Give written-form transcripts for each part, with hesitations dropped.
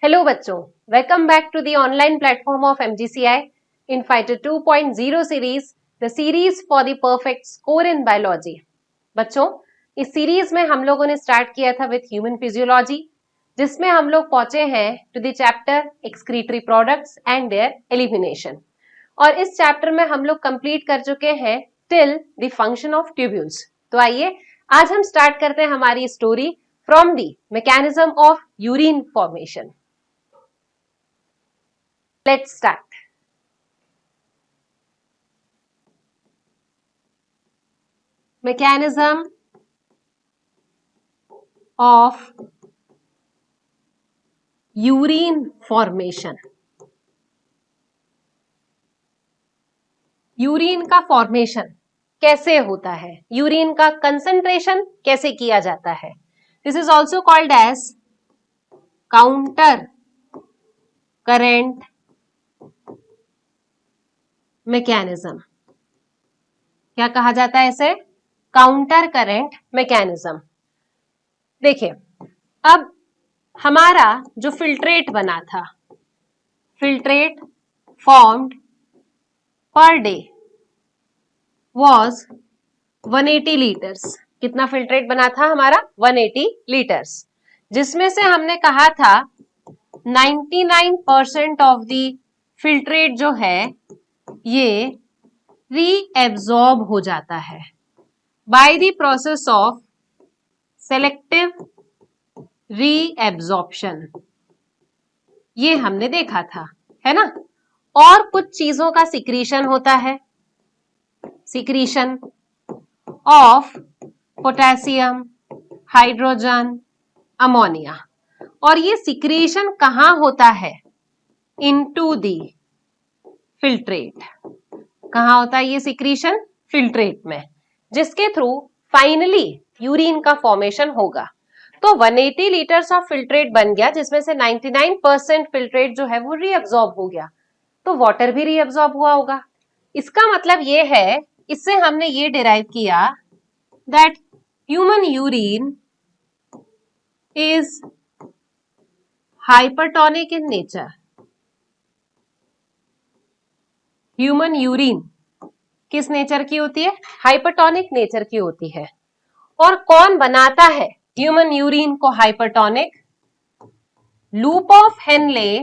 Hello बच्चों, welcome back to the online platform of MGCI in Fighter 2.0 series, the series for the perfect score in biology. बच्चों, इस series में हम लोगों ने स्टार्ट किया था विथ ह्यूमन फिजियोलॉजी, जिसमें हम लोग पहुंचे हैं to the chapter excretory products and their elimination. और इस चैप्टर में हम लोग कंप्लीट कर चुके हैं till the function of tubules. तो आइए आज हम स्टार्ट करते हैं हमारी story from the mechanism of urine formation. Let's start. Mechanism of urine formation. Urine का फॉर्मेशन कैसे होता है, यूरिन का कंसंट्रेशन कैसे किया जाता है, this is also called as counter current mechanism. क्या कहा जाता है इसे? Counter current mechanism. देखिए, अब हमारा जो फिल्ट्रेट बना था, filtrate formed per day was 180 litres. कितना फिल्ट्रेट बना था हमारा? 180 लीटर्स, जिसमें से हमने कहा था 99% ऑफ द फिल्ट्रेट जो है ये रीएब्सॉर्ब हो जाता है by the process of selective reabsorption. ये हमने देखा था, है ना। और कुछ चीजों का सिक्रीशन होता है, secretion of potassium, hydrogen, ammonia. और ये सिक्रीशन कहां होता है? Into the filtrate. कहां होता है ये सिक्रीशन? फिल्ट्रेट में, जिसके थ्रू फाइनली यूरिन का फॉर्मेशन होगा। तो 180 लीटर्स ऑफ फिल्ट्रेट बन गया, जिसमें से 99% फिल्ट्रेट जो है वो रीअब्सॉर्ब हो गया। तो वाटर भी रीअब्सॉर्ब हुआ होगा। इसका मतलब ये है, इससे हमने ये डिराइव किया that human urine is hypertonic in nature. Human urine किस नेचर की होती है? हाइपरटोनिक नेचर की होती है। और कौन बनाता है ह्यूमन यूरिन को hypertonic? Loop of Henley,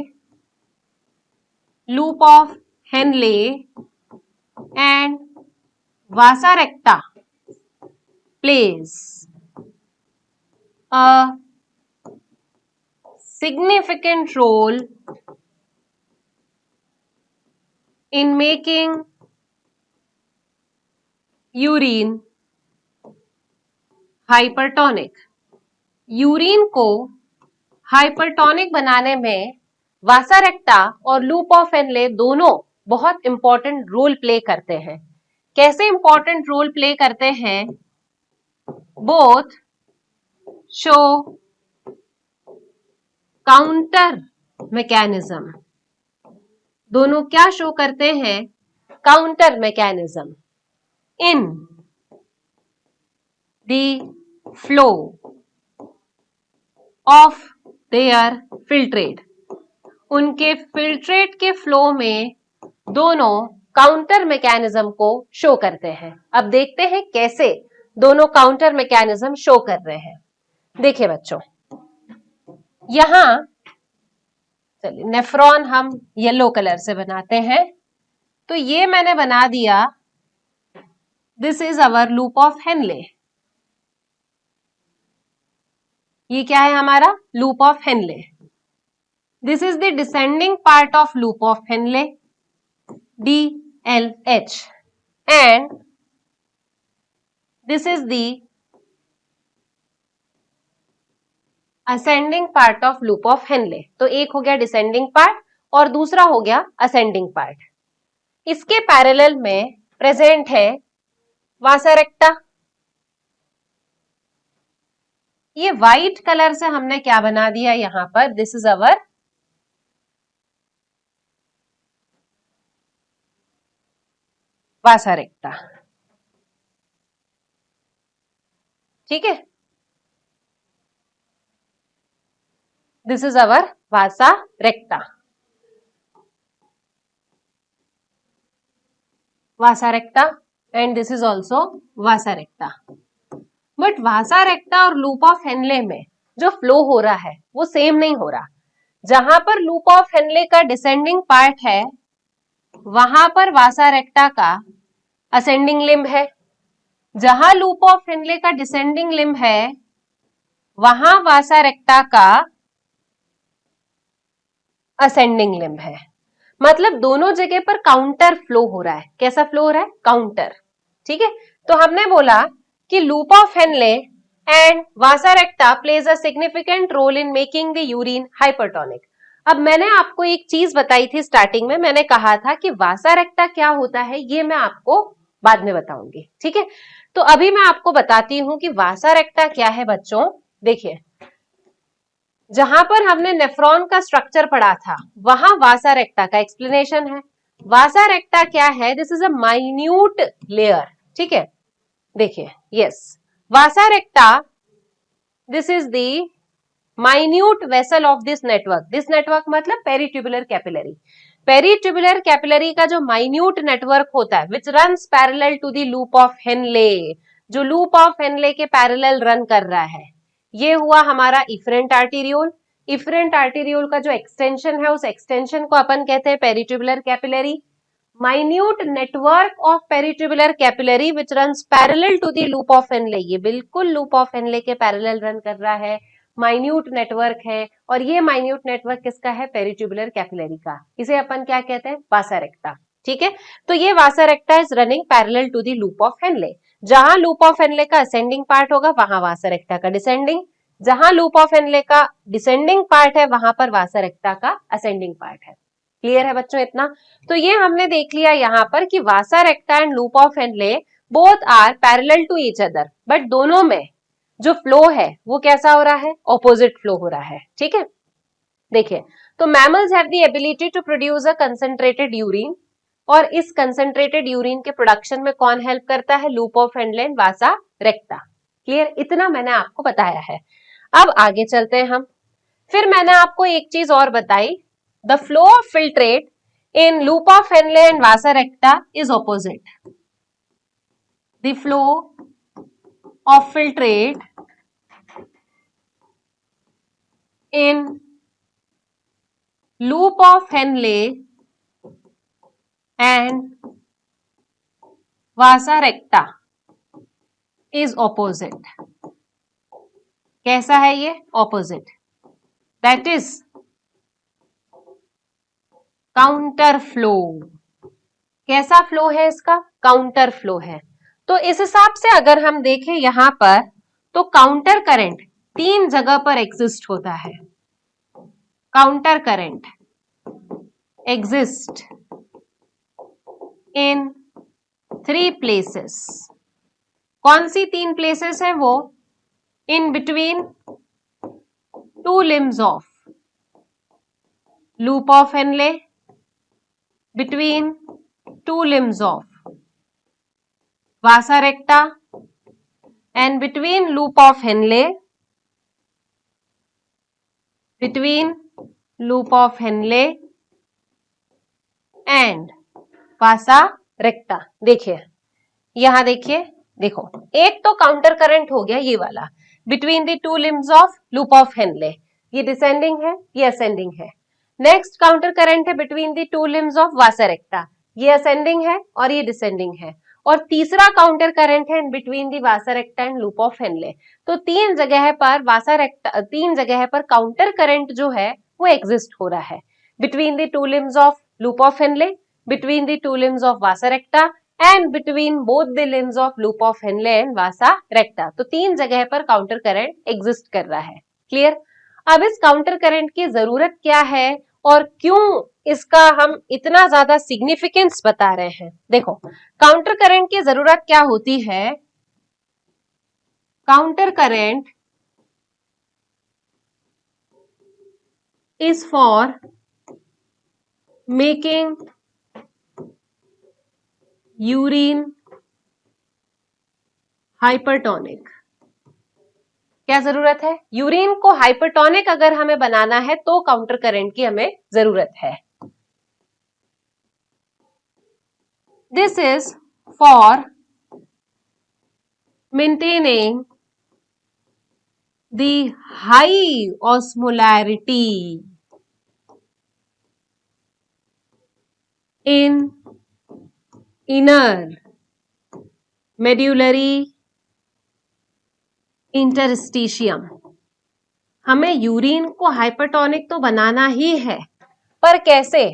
loop of Henle and vasa रेक्टा plays a significant role in making urine hypertonic। Urine को हाइपरटोनिक बनाने में वासा रेक्टा और लूप ऑफ हेनले दोनों बहुत इंपॉर्टेंट रोल प्ले करते हैं। कैसे इंपॉर्टेंट रोल प्ले करते हैं? Both show counter mechanism. दोनों क्या शो करते हैं? Counter mechanism in the flow of their filtrate. उनके फिल्ट्रेट के फ्लो में दोनों काउंटर मैकेनिज्म को शो करते हैं। अब देखते हैं कैसे दोनों काउंटर मैकेनिज्म शो कर रहे हैं। देखिए बच्चों, यहां चलिए नेफ्रॉन हम येलो कलर से बनाते हैं। तो ये मैंने बना दिया, this is our loop of Henle. ये क्या है हमारा? Loop of Henley. This is the descending part of loop of Henley, DLH, and this is the ascending part of loop of Henle। तो एक हो गया डिसेंडिंग पार्ट और दूसरा हो गया असेंडिंग पार्ट। इसके पैरेलल में प्रेजेंट है वासा रेक्टा। ये व्हाइट कलर से हमने क्या बना दिया यहां पर? दिस इज अवर वासा रेक्टा। ठीक है, this is our Vasa रेक्टा, Vasa recta, and this is also Vasa रेक्टा। But Vasa recta और लूप ऑफ हेनले में जो फ्लो हो रहा है वो सेम नहीं हो रहा। जहां पर लूप ऑफ हेनले का डिसेंडिंग पार्ट है वहां पर वासा रेक्टा का असेंडिंग लिम्ब है, जहां लूप ऑफ हेनले का डिसेंडिंग लिम्ब है वहां वासा रेक्टा का असेंडिंग लिम्ब है। मतलब दोनों जगह पर काउंटर फ्लो हो रहा है। कैसा फ्लो हो रहा है? काउंटर। ठीक है, तो हमने बोला कि loop of Henle and vasa recta plays a significant role in making the urine hypertonic. अब मैंने आपको एक चीज बताई थी स्टार्टिंग में, मैंने कहा था कि वासा रेक्टा क्या होता है ये मैं आपको बाद में बताऊंगी। ठीक है, तो अभी मैं आपको बताती हूं कि वासा रेक्टा क्या है बच्चों। देखिए, जहां पर हमने नेफ्रॉन का स्ट्रक्चर पढ़ा था वहां वासा रेक्टा का एक्सप्लेनेशन है। वासा रेक्टा क्या है? This is a minute layer. ठीक है, देखिए, yes, vasa recta, this is the minute vessel of this network. This network मतलब पेरीट्यूबुलर कैपिलरी। पेरीट्यूबुलर कैपिलरी का जो माइन्यूट नेटवर्क होता है which runs parallel to the loop of Henle, जो loop of Henle के पैरेलल रन कर रहा है, ये हुआ हमारा इफरेंट आर्टीरियोल। इफरेंट आर्टीरियोल का जो एक्सटेंशन है उस एक्सटेंशन को अपन कहते हैं peritubular capillary. Minute network of peritubular capillary which runs parallel to the loop of Henle, ये बिल्कुल लूप ऑफ हेनले के पैरेलल रन कर रहा है, माइन्यूट नेटवर्क है। और ये माइन्यूट नेटवर्क किसका है? पेरीट्यूबुलर कैपिलरी का। इसे अपन क्या कहते हैं? वासा रेक्टा। ठीक है, तो ये vasa recta is running parallel to the loop of Henle. जहां लूप ऑफ हेनले का असेंडिंग पार्ट होगा वहां वासा रेक्टा का डिसेंडिंग, जहां लूप ऑफ हेनले का डिसेंडिंग पार्ट है वहां पर वासा रेक्टा का असेंडिंग पार्ट है। क्लियर है बच्चों इतना? तो ये हमने देख लिया यहां पर कि vasa recta and loop of Henle both are parallel to each other, but दोनों में जो फ्लो है वो कैसा हो रहा है? ऑपोजिट फ्लो हो रहा है। ठीक है, देखिए, तो mammals have the ability to produce a concentrated urine, और इस कंसंट्रेटेड यूरिन के प्रोडक्शन में कौन हेल्प करता है? Loop of Henle and vasa रेक्टा। Clear, इतना मैंने आपको बताया है। अब आगे चलते हैं हम। फिर मैंने आपको एक चीज और बताई, the flow of filtrate in loop of Henle and vasa recta is opposite. The flow of filtrate in loop of Henle and vasa recta is opposite. कैसा है ये? opposite. That is counter flow. कैसा flow है इसका? Counter flow है। तो इस हिसाब से अगर हम देखें यहां पर तो काउंटर करंट 3 जगह पर एग्जिस्ट होता है। Counter current exist in 3 places. कौन सी 3 प्लेसेस है वो? In between 2 limbs of loop of Henley, between 2 limbs of vasa recta and between loop of Henle, between loop of Henle and vasa recta। देखिए, यहां देखिए, देखो, एक तो काउंटर करंट हो गया ये वाला between the 2 limbs of loop of Henle, ये डिसेंडिंग है, ये असेंडिंग है। नेक्स्ट काउंटर करंट है between the 2 limbs of vasa रेक्टा, ये असेंडिंग है और ये डिसेंडिंग है। और तीसरा काउंटर करंट है in between the Vasa recta and loop of Henley. तो 3 जगह पर वासा रेक्टा, 3 जगह पर काउंटर करंट जो है वो एग्जिस्ट हो रहा है between the 2 limbs of loop of Henley, between the 2 limbs of vasa recta and between both the limbs of loop of Henle and vasa recta. तो 3 जगह पर काउंटर करंट एग्जिस्ट कर रहा है। क्लियर? अब इस काउंटर करंट की जरूरत क्या है और क्यों इसका हम इतना ज्यादा सिग्निफिकेंस बता रहे हैं? देखो, काउंटर करंट की जरूरत क्या होती है? Counter current is for making urine hypertonic. क्या जरूरत है? यूरिन को हाइपरटोनिक अगर हमें बनाना है तो काउंटर करंट की हमें जरूरत है। This is for maintaining the high osmolarity in inner medullary interstitium। हमें यूरिन को हाइपरटोनिक तो बनाना ही है, पर कैसे?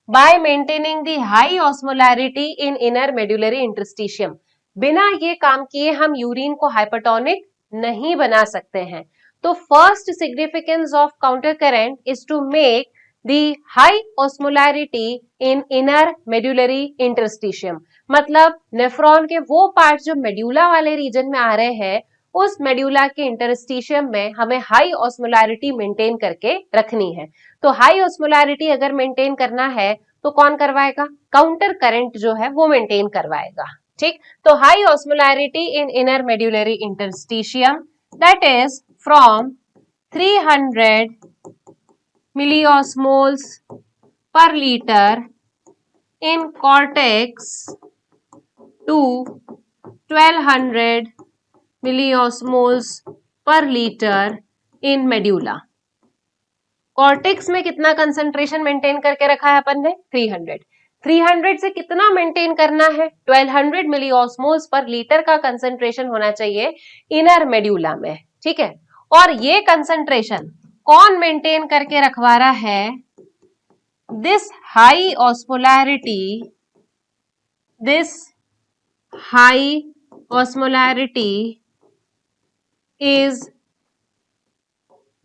Bye maintaining the high osmolarity in inner medullary interstitium. बिना ये काम किए हम यूरिन को हाइपरटोनिक नहीं बना सकते हैं। तो first significance of counter current is to make the high osmolarity in inner medullary interstitium. मतलब नेफ्रॉन के वो पार्ट जो मेड्यूला वाले रीजन में आ रहे हैं, उस मेड्यूला के इंटरस्टिशियम में हमें हाई ऑस्मोलैरिटी मेंटेन करके रखनी है। तो हाई ऑस्मोलैरिटी अगर मेंटेन करना है तो कौन करवाएगा? काउंटर करंट जो है वो मेंटेन करवाएगा। ठीक, तो high osmolarity in inner medullary interstitium that is from 300 मिलियोस्मोल्स पर लीटर इन कॉर्टेक्स टू 1200 मिलियोस्मोल्स पर लीटर इन मेड्यूला। कॉर्टेक्स में कितना कंसंट्रेशन मेंटेन करके रखा है अपन ने? 300। 300 से कितना मेंटेन करना है? 1200 मिलियोस्मोल्स पर लीटर का कंसंट्रेशन होना चाहिए इनर मेड्यूला में। ठीक है, और ये कंसंट्रेशन कौन मेंटेन करके रखवा रहा है? This high osmolarity is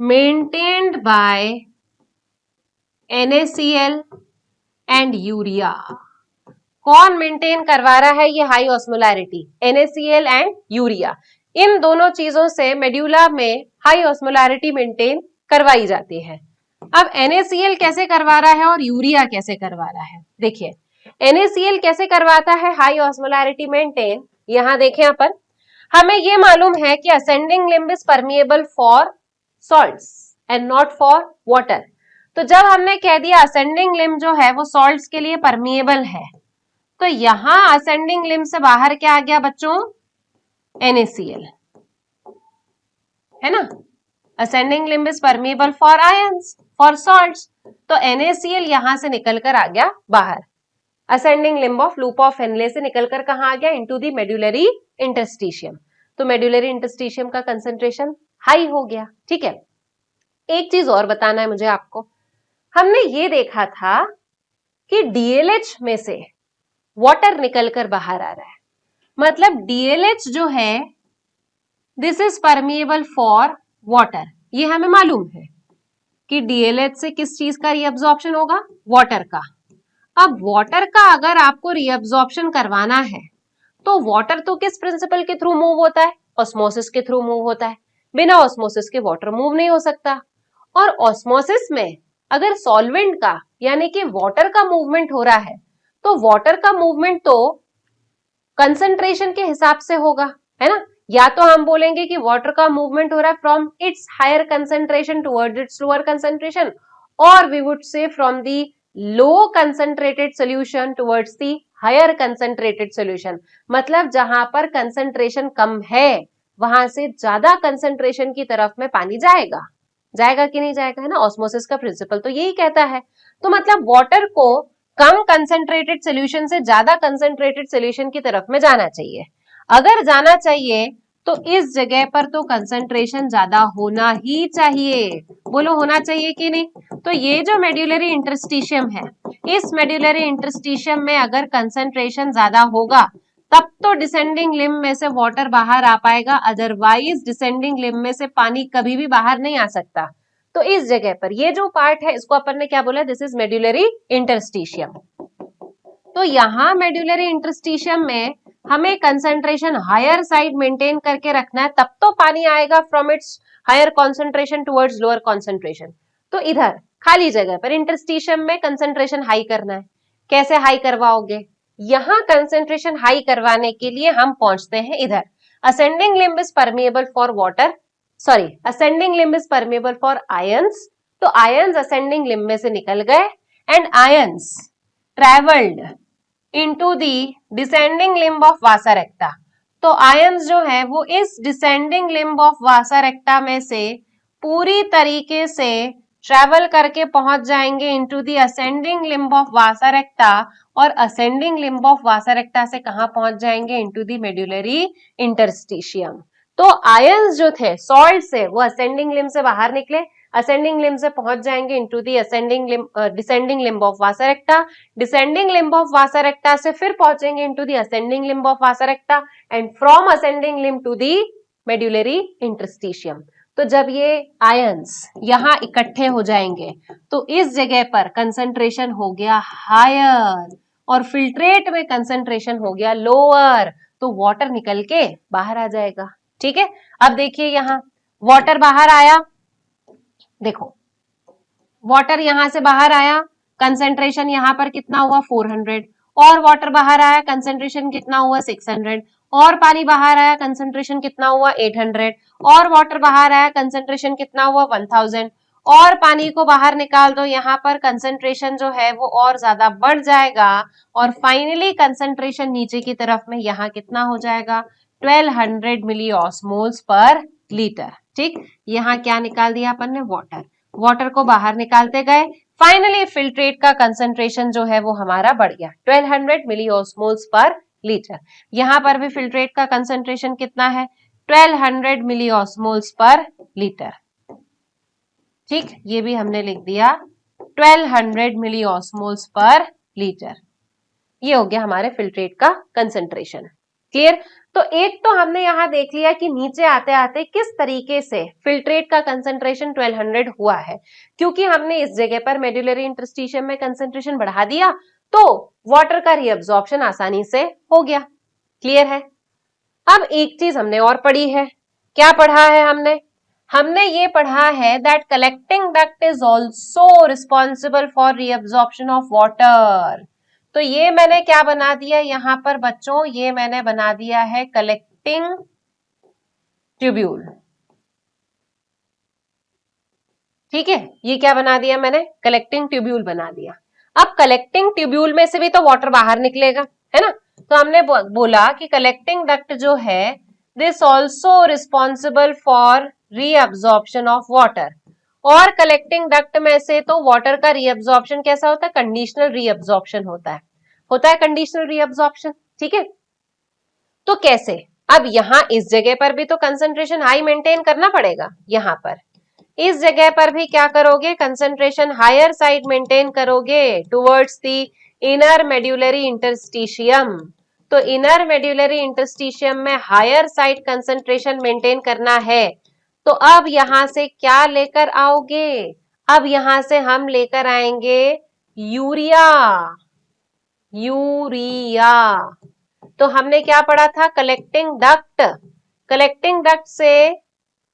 maintained by NaCl and urea. कौन मेंटेन करवा रहा है ये high osmolarity? NaCl and urea. इन दोनों चीजों से मेड्यूला में हाई ऑस्मोलैरिटी मेंटेन करवाई जाती है। अब NaCl कैसे करवा रहा है और यूरिया कैसे करवा रहा है? देखिए, NaCl कैसे करवाता है हाई ऑस्मोलैरिटी मेंटेन? यहां देखें अपन, हमें ये मालूम है कि ascending limb is permeable for salts and not for water. तो जब हमने कह दिया असेंडिंग लिम्ब जो है वो सॉल्ट्स के लिए परमिएबल है, तो यहां असेंडिंग लिम्ब से बाहर क्या आ गया बच्चों? NaCl, है ना? Ascending limb is permeable for ions, for salts, तो NaCl यहां से निकलकर आ गया बाहर। Ascending limb of loop of Henle से निकलकर कहां आ गया? Into the medullary interstitium. तो मेड्युलरी इंटरस्टिशियम का कंसंट्रेशन हाई हो गया। ठीक है, एक चीज और बताना है मुझे आपको। हमने ये देखा था कि DLH में से वाटर निकलकर बाहर आ रहा है, मतलब DLH जो है this is permeable for water. ये हमें मालूम है कि DLH से किस चीज का रीअब्जॉर्प्शन होगा? वाटर का। अब वाटर का अगर आपको रीअब्जॉर्प्शन करवाना है तो वाटर तो किस प्रिंसिपल के थ्रू मूव होता है? ऑस्मोसिस के थ्रू मूव होता है। बिना ऑस्मोसिस के वाटर मूव नहीं हो सकता। और ऑस्मोसिस में अगर सॉल्वेंट का यानी कि वाटर का मूवमेंट हो रहा है तो वाटर का मूवमेंट तो कंसंट्रेशन के हिसाब से होगा, है ना? या तो हम बोलेंगे कि वाटर का मूवमेंट हो रहा है from its higher concentration towards its lower concentration, और we would say from the low concentrated solution towards the higher concentrated solution. मतलब जहां पर कंसंट्रेशन कम है वहां से ज्यादा कंसंट्रेशन की तरफ में पानी जाएगा। जाएगा कि नहीं जाएगा, है ना? ऑस्मोसिस का प्रिंसिपल तो यही कहता है। तो मतलब वाटर को कम कंसंट्रेटेड सोल्यूशन से ज्यादा कंसंट्रेटेड सोल्यूशन की तरफ में जाना चाहिए। अगर जाना चाहिए तो इस जगह पर तो कंसंट्रेशन ज्यादा होना ही चाहिए। बोलो, होना चाहिए कि नहीं? तो ये जो मेड्युलरी इंटरस्टिशियम है, इस मेड्युलरी इंटरस्टिशियम में अगर कंसंट्रेशन ज्यादा होगा तब तो डिसेंडिंग लिम्ब में से वाटर बाहर आ पाएगा, अदरवाइज डिसेंडिंग लिम्ब में से पानी कभी भी बाहर नहीं आ सकता। तो इस जगह पर ये जो पार्ट है इसको अपन ने क्या बोला? This is medullary interstitium. तो यहाँ मेड्युलरी इंटरस्टिशियम में हमें कंसंट्रेशन हायर साइड मेंटेन करके रखना है, तब तो पानी आएगा from its higher concentration towards lower concentration. तो इधर खाली जगह पर इंटरस्टिशियम में कंसंट्रेशन हाई करना है। कैसे हाई करवाओगे? यहाँ कंसंट्रेशन हाई करवाने के लिए हम पहुंचते हैं इधर। Ascending limb is permeable for water, sorry, ascending limb is permeable for ions, तो आयंस असेंडिंग लिम्ब में से निकल गए and ions travelled into the descending limb of vasa recta. तो आयंस जो है वो इस descending limb of vasa recta में से पूरी तरीके से ट्रेवल करके पहुंच जाएंगे into the ascending limb of vasa recta, और ascending limb of vasa recta से कहां पहुंच जाएंगे, इनटू द मेड्युलरी इंटरस्टिशियम। तो आयंस जो थे सॉल्ट से वो असेंडिंग लिम्ब से बाहर निकले, असेंडिंग लिम्ब से पहुंच जाएंगे into the ascending limb descending limb of vasa recta, descending limb of vasa recta से फिर पहुंचेंगे into the ascending limb of vasa recta and from ascending limb to the medullary interstitium. तो जब ये ions यहां इकट्ठे हो जाएंगे तो इस जगह पर कंसंट्रेशन हो गया हायर और फिल्ट्रेट में कंसंट्रेशन हो गया लोअर, तो वाटर निकल के बाहर आ जाएगा। ठीक है, अब देखिए यहां वाटर बाहर आया, देखो वाटर यहां से बाहर आया, कंसेंट्रेशन यहां पर कितना हुआ 400, और वाटर बाहर आया, कंसेंट्रेशन कितना हुआ 600, और पानी बाहर आया, कंसेंट्रेशन कितना हुआ 800, और वाटर बाहर आया, कंसेंट्रेशन कितना हुआ 1000, और पानी को बाहर निकाल दो, यहाँ पर कंसेंट्रेशन जो है वो और ज्यादा बढ़ जाएगा, और फाइनली कंसेंट्रेशन नीचे की तरफ में यहाँ कितना हो जाएगा 1200 मिली ऑस्मोल्स पर लीटर। ठीक, यहाँ क्या निकाल दिया अपन ने, वाटर, वाटर को बाहर निकालते गए, फाइनली फिल्ट्रेट का कंसंट्रेशन जो है वो हमारा बढ़ गया 1200 मिली ऑस्मोल्स पर लीटर। यहां पर भी फिल्ट्रेट का कंसंट्रेशन कितना है 1200 मिली ऑस्मोल्स पर लीटर। ठीक, ये भी हमने लिख दिया 1200 मिली ऑस्मोल्स पर लीटर। ये हो गया हमारे फिल्ट्रेट का कंसंट्रेशन। क्लियर, तो एक तो हमने यहां देख लिया कि नीचे आते आते किस तरीके से फिल्ट्रेट का कंसंट्रेशन 1200 हुआ है, क्योंकि हमने इस जगह पर मेड्युलरी इंटरस्टिशियम में कंसंट्रेशन बढ़ा दिया तो वाटर का रीअब्जॉर्प्शन आसानी से हो गया। क्लियर है। अब एक चीज हमने और पढ़ी है, क्या पढ़ा है हमने, हमने ये पढ़ा है that collecting duct is also responsible for reabsorption of water. तो ये मैंने क्या बना दिया यहां पर बच्चों, ये मैंने बना दिया है कलेक्टिंग ट्यूब्यूल। ठीक है, ये क्या बना दिया मैंने, कलेक्टिंग ट्यूब्यूल बना दिया। अब कलेक्टिंग ट्यूब्यूल में से भी तो वाटर बाहर निकलेगा, है ना, तो हमने बोला कि कलेक्टिंग डक्ट जो है this also responsible for reabsorption of water, और कलेक्टिंग डक्ट में से तो वाटर का रीअब्जॉर्प्शन कैसा होता है, कंडीशनल रीअब्जॉर्प्शन होता है कंडीशनल रीअब्जॉर्प्शन। ठीक है, तो कैसे, अब यहां इस जगह पर भी तो कंसंट्रेशन हाई मेंटेन करना पड़ेगा, यहां पर इस जगह पर भी क्या करोगे, कंसंट्रेशन हायर साइड मेंटेन करोगे टुवर्ड्स द इनर मेड्युलरी इंटरस्टिशियम। तो इनर मेड्युलरी इंटरस्टिशियम में हायर साइड कंसंट्रेशन मेंटेन करना है, तो अब यहां से क्या लेकर आओगे, अब यहां से हम लेकर आएंगे यूरिया। यूरिया, तो हमने क्या पढ़ा था, कलेक्टिंग डक्ट, कलेक्टिंग डक्ट से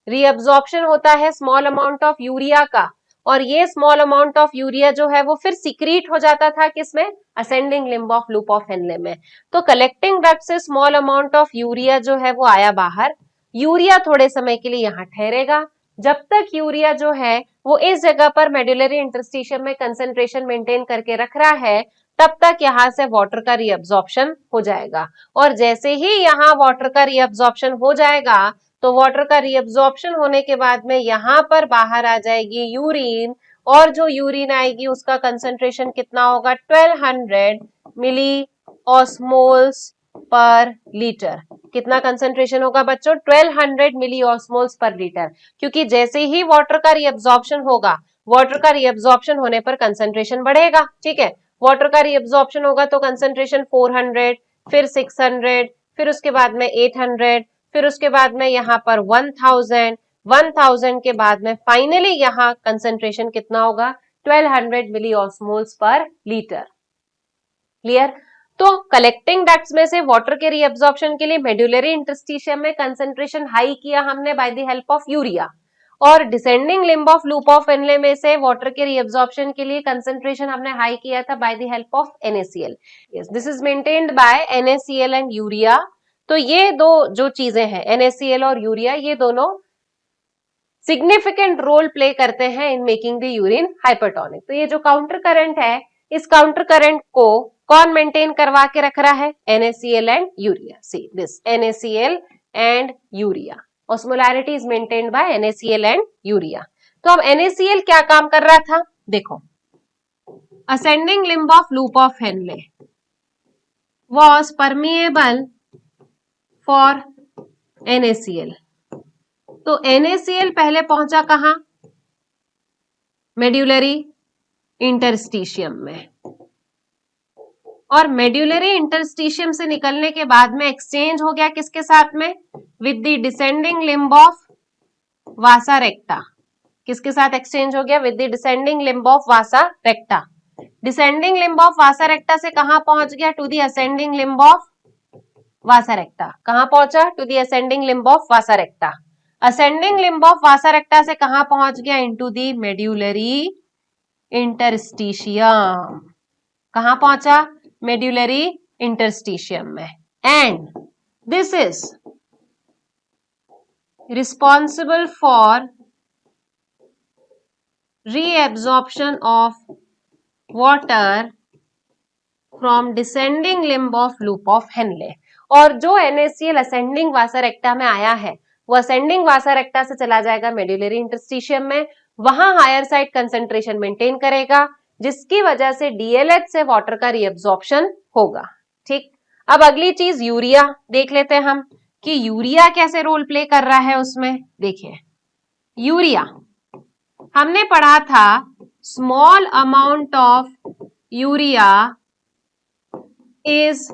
रीअब्जॉर्प्शन होता है स्मॉल अमाउंट ऑफ यूरिया का, और ये स्मॉल अमाउंट ऑफ यूरिया जो है वो फिर सीक्रीट हो जाता था किसमें, ascending limb of loop of Henle में। तो कलेक्टिंग डक्ट से स्मॉल अमाउंट ऑफ यूरिया जो है वो आया बाहर, यूरिया थोड़े समय के लिए यहाँ ठहरेगा, जब तक यूरिया जो है वो इस जगह पर मेड्युलरी इंटरस्टिशियम में कंसंट्रेशन मेंटेन करके रख रहा है, तब तक यहाँ से वाटर का रीअब्जॉर्प्शन हो जाएगा, और जैसे ही यहाँ वाटर का रीअब्जॉर्प्शन हो जाएगा तो वाटर का रीअब्जॉर्प्शन होने के बाद में यहाँ पर बाहर आ जाएगी यूरिन, और जो यूरिन आएगी उसका कंसंट्रेशन कितना होगा 1200 मिली ऑस्मोल्स पर लीटर। कितना कंसंट्रेशन होगा बच्चों, 1200 मिली ऑस्मोल्स पर लीटर, क्योंकि जैसे ही वाटर का रीअब्जॉर्प्शन होगा, वाटर का रीअब्जॉर्प्शन होने पर कंसंट्रेशन बढ़ेगा। ठीक है, वाटर का रीअब्जॉर्प्शन होगा तो कंसंट्रेशन 400, फिर 600, फिर उसके बाद में 800, फिर उसके बाद में यहाँ पर 1000, 1000 के बाद में फाइनली यहाँ कंसंट्रेशन कितना होगा 1200 मिली ऑस्मोल्स पर लीटर। क्लियर, तो कलेक्टिंग डक्ट्स में से वाटर के रीअब्जॉर्प्शन के लिए मेड्युलरी इंटरस्टिशियम में कंसंट्रेशन हाई किया हमने by the help of urea, और descending limb of loop of Henle में से वाटर के रीअब्जॉर्प्शन के लिए कंसंट्रेशन हमने हाई किया था bye the help of NaCl। Yes, this is maintained by NaCl and urea. तो ये दो जो चीजें हैं NaCl और यूरिया, ये दोनों सिग्निफिकेंट रोल प्ले करते हैं इन मेकिंग द यूरिन हाइपरटोनिक। तो ये जो काउंटर करंट है, इस काउंटर करंट को कौन मेंटेन करवा के रख रहा है? NaCl and urea. See this NaCl and urea, osmolarity is maintained by NaCl and urea. तो अब NaCl क्या काम कर रहा था? देखो, ascending limb of loop of Henle was permeable for NaCl। तो NaCl पहले पहुंचा कहां? मेड्यूलरी इंटरस्टिशियम में, और मेड्यूलरी इंटरस्टिशियम से निकलने के बाद में एक्सचेंज हो गया किसके साथ में? With the descending limb of vasa recta. किसके साथ एक्सचेंज हो गया? With the descending limb of vasa recta. Descending limb of vasa recta से कहां पहुंच गया? To the ascending limb of vasa recta. कहां पहुंचा? To the ascending limb of vasa recta. Ascending limb of vasa recta से कहां पहुंच गया? Into the medullary interstitium. कहां पहुंचा? मेड्यूलरी इंटरस्टिशियम में। And this is responsible for reabsorption of water from descending limb of loop of Henle। और जो NaCl ascending vasa recta में आया है, वो ascending vasa recta से चला जाएगा मेड्यूलरी इंटरस्टिशियम में, वहां हायर साइड कंसेंट्रेशन मेंटेन करेगा, जिसकी वजह से DLH से वाटर का रीअब्जॉर्प्शन होगा। ठीक, अब अगली चीज यूरिया देख लेते हैं हम कि यूरिया कैसे रोल प्ले कर रहा है उसमें। देखिए, यूरिया हमने पढ़ा था, small amount of urea is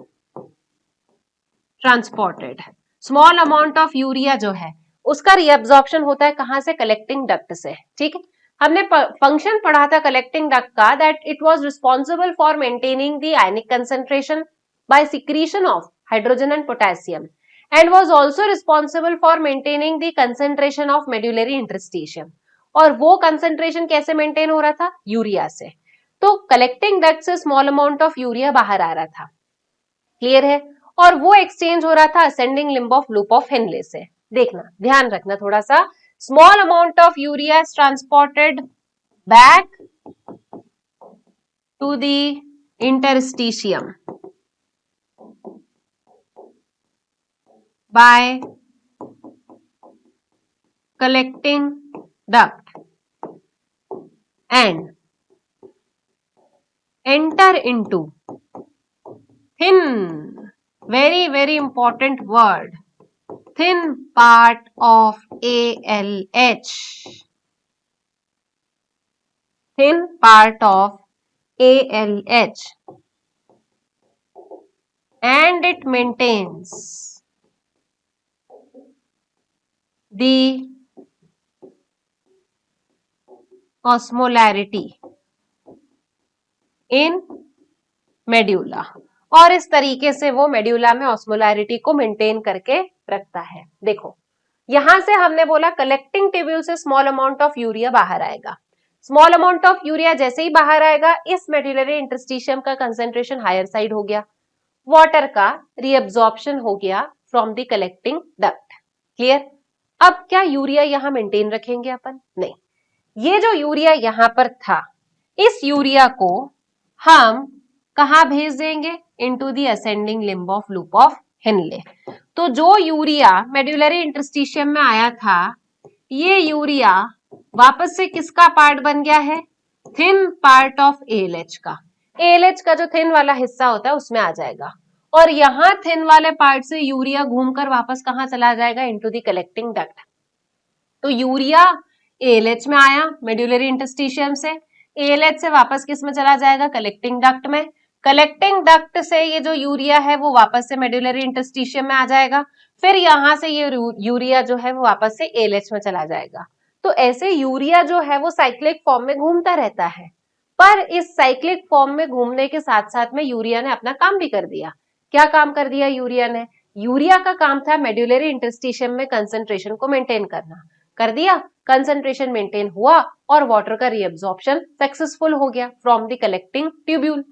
transported. Small amount of urea जो है उसका रीअब्जॉर्प्शन होता है कहां से? कलेक्टिंग डक्ट से। ठीक है, हमने फंक्शन पढ़ा था कलेक्टिंग डक्ट का, that it was responsible for maintaining the ionic concentration by secretion of hydrogen and potassium, and was also responsible for maintaining the concentration of medullary interstitium. और वो concentration कैसे मेंटेन हो रहा था? Urea से। तो collecting duct से small amount of urea बाहर आ रहा था, क्लियर है, और वो एक्सचेंज हो रहा था ascending limb of loop of Henle से। देखना, ध्यान रखना थोड़ा सा, small amount of urea is transported back to the interstitium by collecting duct and enter into thin, very important word, thin part of ALH, thin part of ALH, and it maintains the osmolarity in medulla, और इस तरीके से वो medulla में osmolarity को maintain करके रखता है। देखो, यहां से हमने बोला कलेक्टिंग ट्यूब्यूल से स्मॉल अमाउंट ऑफ यूरिया बाहर आएगा। स्मॉल अमाउंट ऑफ यूरिया जैसे ही बाहर आएगा, इस मेड्यूलरी इंटरस्टिशियम का कंसेंट्रेशन हायर साइड हो गया, वाटर का रीअब्जॉर्प्शन हो गया from the collecting duct. Clear? अब क्या यूरिया यहां मेंटेन रखेंगे अपन? नहीं, ये जो यूरिया यहां पर था, इस यूरिया को हम कहां भेज देंगे? Into the ascending limb of loop of Henley. तो जो यूरिया मेड्यूलरी इंटरस्टिशियम में आया था, ये यूरिया वापस से किसका पार्ट बन गया है? थिन पार्ट ऑफ ALH का। ALH का जो थिन वाला हिस्सा होता है उसमें आ जाएगा, और यहां थिन वाले पार्ट से यूरिया घूमकर वापस कहां चला जाएगा? Into the collecting duct. तो यूरिया ALH में आया मेड्यूलरी इंटरस्टिशियम से, ALH से वापस किस में चला जाएगा? कलेक्टिंग डक्ट में। कलेक्टिंग डक्ट से ये जो यूरिया है वो वापस से मेड्यूलरी इंटरस्टिशियम में आ जाएगा, फिर यहां से ये यूरिया जो है वो वापस से ALH में चला जाएगा। तो ऐसे यूरिया जो है वो साइक्लिक फॉर्म में घूमता रहता है, पर इस साइक्लिक फॉर्म में घूमने के साथ साथ में यूरिया ने अपना काम भी कर दिया। क्या काम कर दिया यूरिया ने? यूरिया का काम था मेड्यूलरी इंटरस्टिशियम में कंसंट्रेशन को मेंटेन करना, कर दिया, कंसंट्रेशन मेंटेन हुआ और वाटर का रीअब्जॉर्प्शन सक्सेसफुल हो गया from the collecting tubule.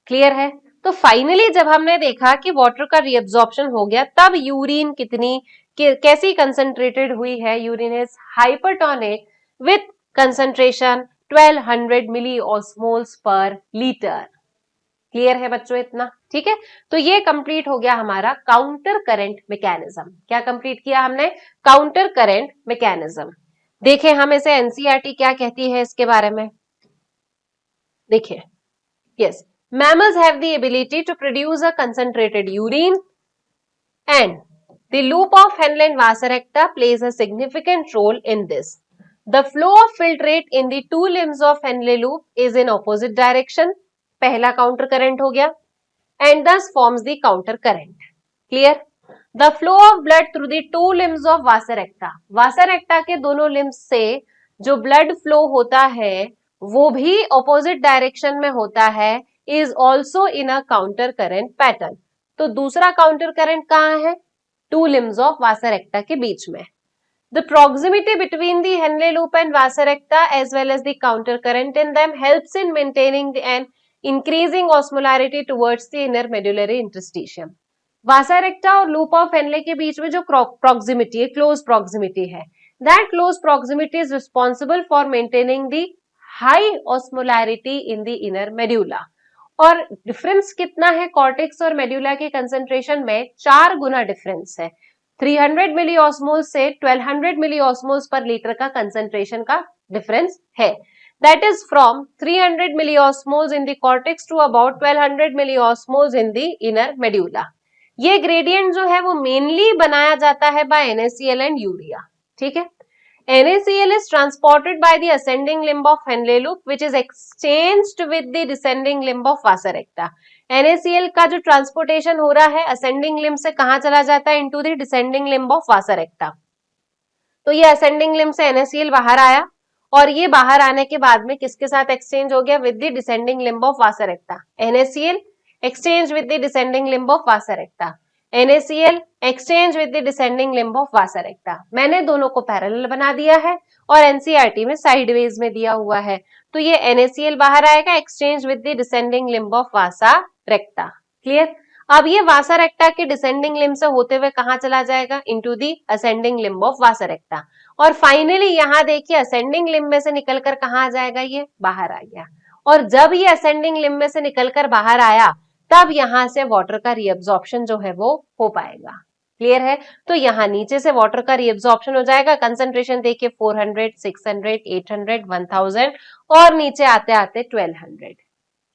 Clear है? तो फाइनली जब हमने देखा कि वाटर का रीअब्जॉर्प्शन हो गया, तब यूरिन कितनी कैसी कंसंट्रेटेड हुई है? Urine is hypertonic with concentration 1200 milli osmoles per litre. Clear है बच्चों इतना? ठीक है, तो ये कंप्लीट हो गया हमारा काउंटर करंट मैकेनिज्म। क्या कंप्लीट किया हमने? Counter current mechanism. देखें हम इसे एनसीईआरटी क्या कहती है इसके बारे में। देखिए, yes, mammals have the ability to produce a concentrated urine and the loop of Henle and Vasarecta plays a significant role in this. The flow of filtrate in the two limbs of Henle loop is in opposite direction. पहला counter current हो गया and thus forms the counter current. Clear? The flow of blood through the two limbs of Vasarecta. Vasarecta के दोनों limbs से जो blood flow होता है वो भी opposite direction में होता है, is also in a counter current pattern. तो दूसरा काउंटर करंट कहाँ है? टू limbs of Vasarecta के बीच में. The proximity between the Henle loop and Vasarecta as well as the counter current in them helps in maintaining an increasing osmolarity towards the inner medullary interstitium. Vasarecta और loop of Henle के बीच में जो proximity है, close proximity है, that close proximity is responsible for maintaining the high osmolarity in the inner medulla. और difference कितना है cortex और मेड्यूला के कंसेंट्रेशन में? 4 गुना डिफरेंस है। 300 मिली ऑस्मोल्स से 1200 मिली ऑस्मोल्स पर लीटर का कंसेंट्रेशन का डिफरेंस है। That is from 300 milliosmoles in the cortex to about 1200 milli osmoles in the inner medulla. ये ग्रेडियंट जो है वो मेनली बनाया जाता है बाय NaCl एंड यूरिया। ठीक है, NaCl is transported by the ascending limb of Henle loop, which is exchanged with the descending limb of Vasarecta. NaCl का जो ट्रांसपोर्टेशन हो रहा है ascending limb से कहाँ चला जाता है? into the descending limb of Vasarecta. तो ये ascending limb से NaCl बाहर आया और ये बाहर आने के बाद में किसके साथ एक्सचेंज हो गया? with the descending limb of Vasarecta. NaCl exchange with the descending limb of Vasarecta. NaCl exchange with the descending limb of Vasarecta. मैंने दोनों को पैरेलल बना दिया है और एनसीईआरटी में साइडवेज में दिया हुआ है। तो ये NaCl बाहर आएगा, exchange with the descending limb of Vasarecta. Clear? अब ये Vasarecta के descending limb से होते हुए कहाँ चला जाएगा? into the ascending limb of Vasarecta. और फाइनली यहाँ देखिए ascending limb में से निकलकर कहाँ आ जाएगा? ये बाहर आ गया। और जब ये ascending limb में से निकलकर बाहर आया तब यहां से वाटर का रीअब्जॉर्प्शन जो है वो हो पाएगा। क्लियर है? तो यहां नीचे से वाटर का रीअब्जॉर्प्शन हो जाएगा। कंसंट्रेशन देखिए 400, 600, 800, 1000 और नीचे आते आते 1200।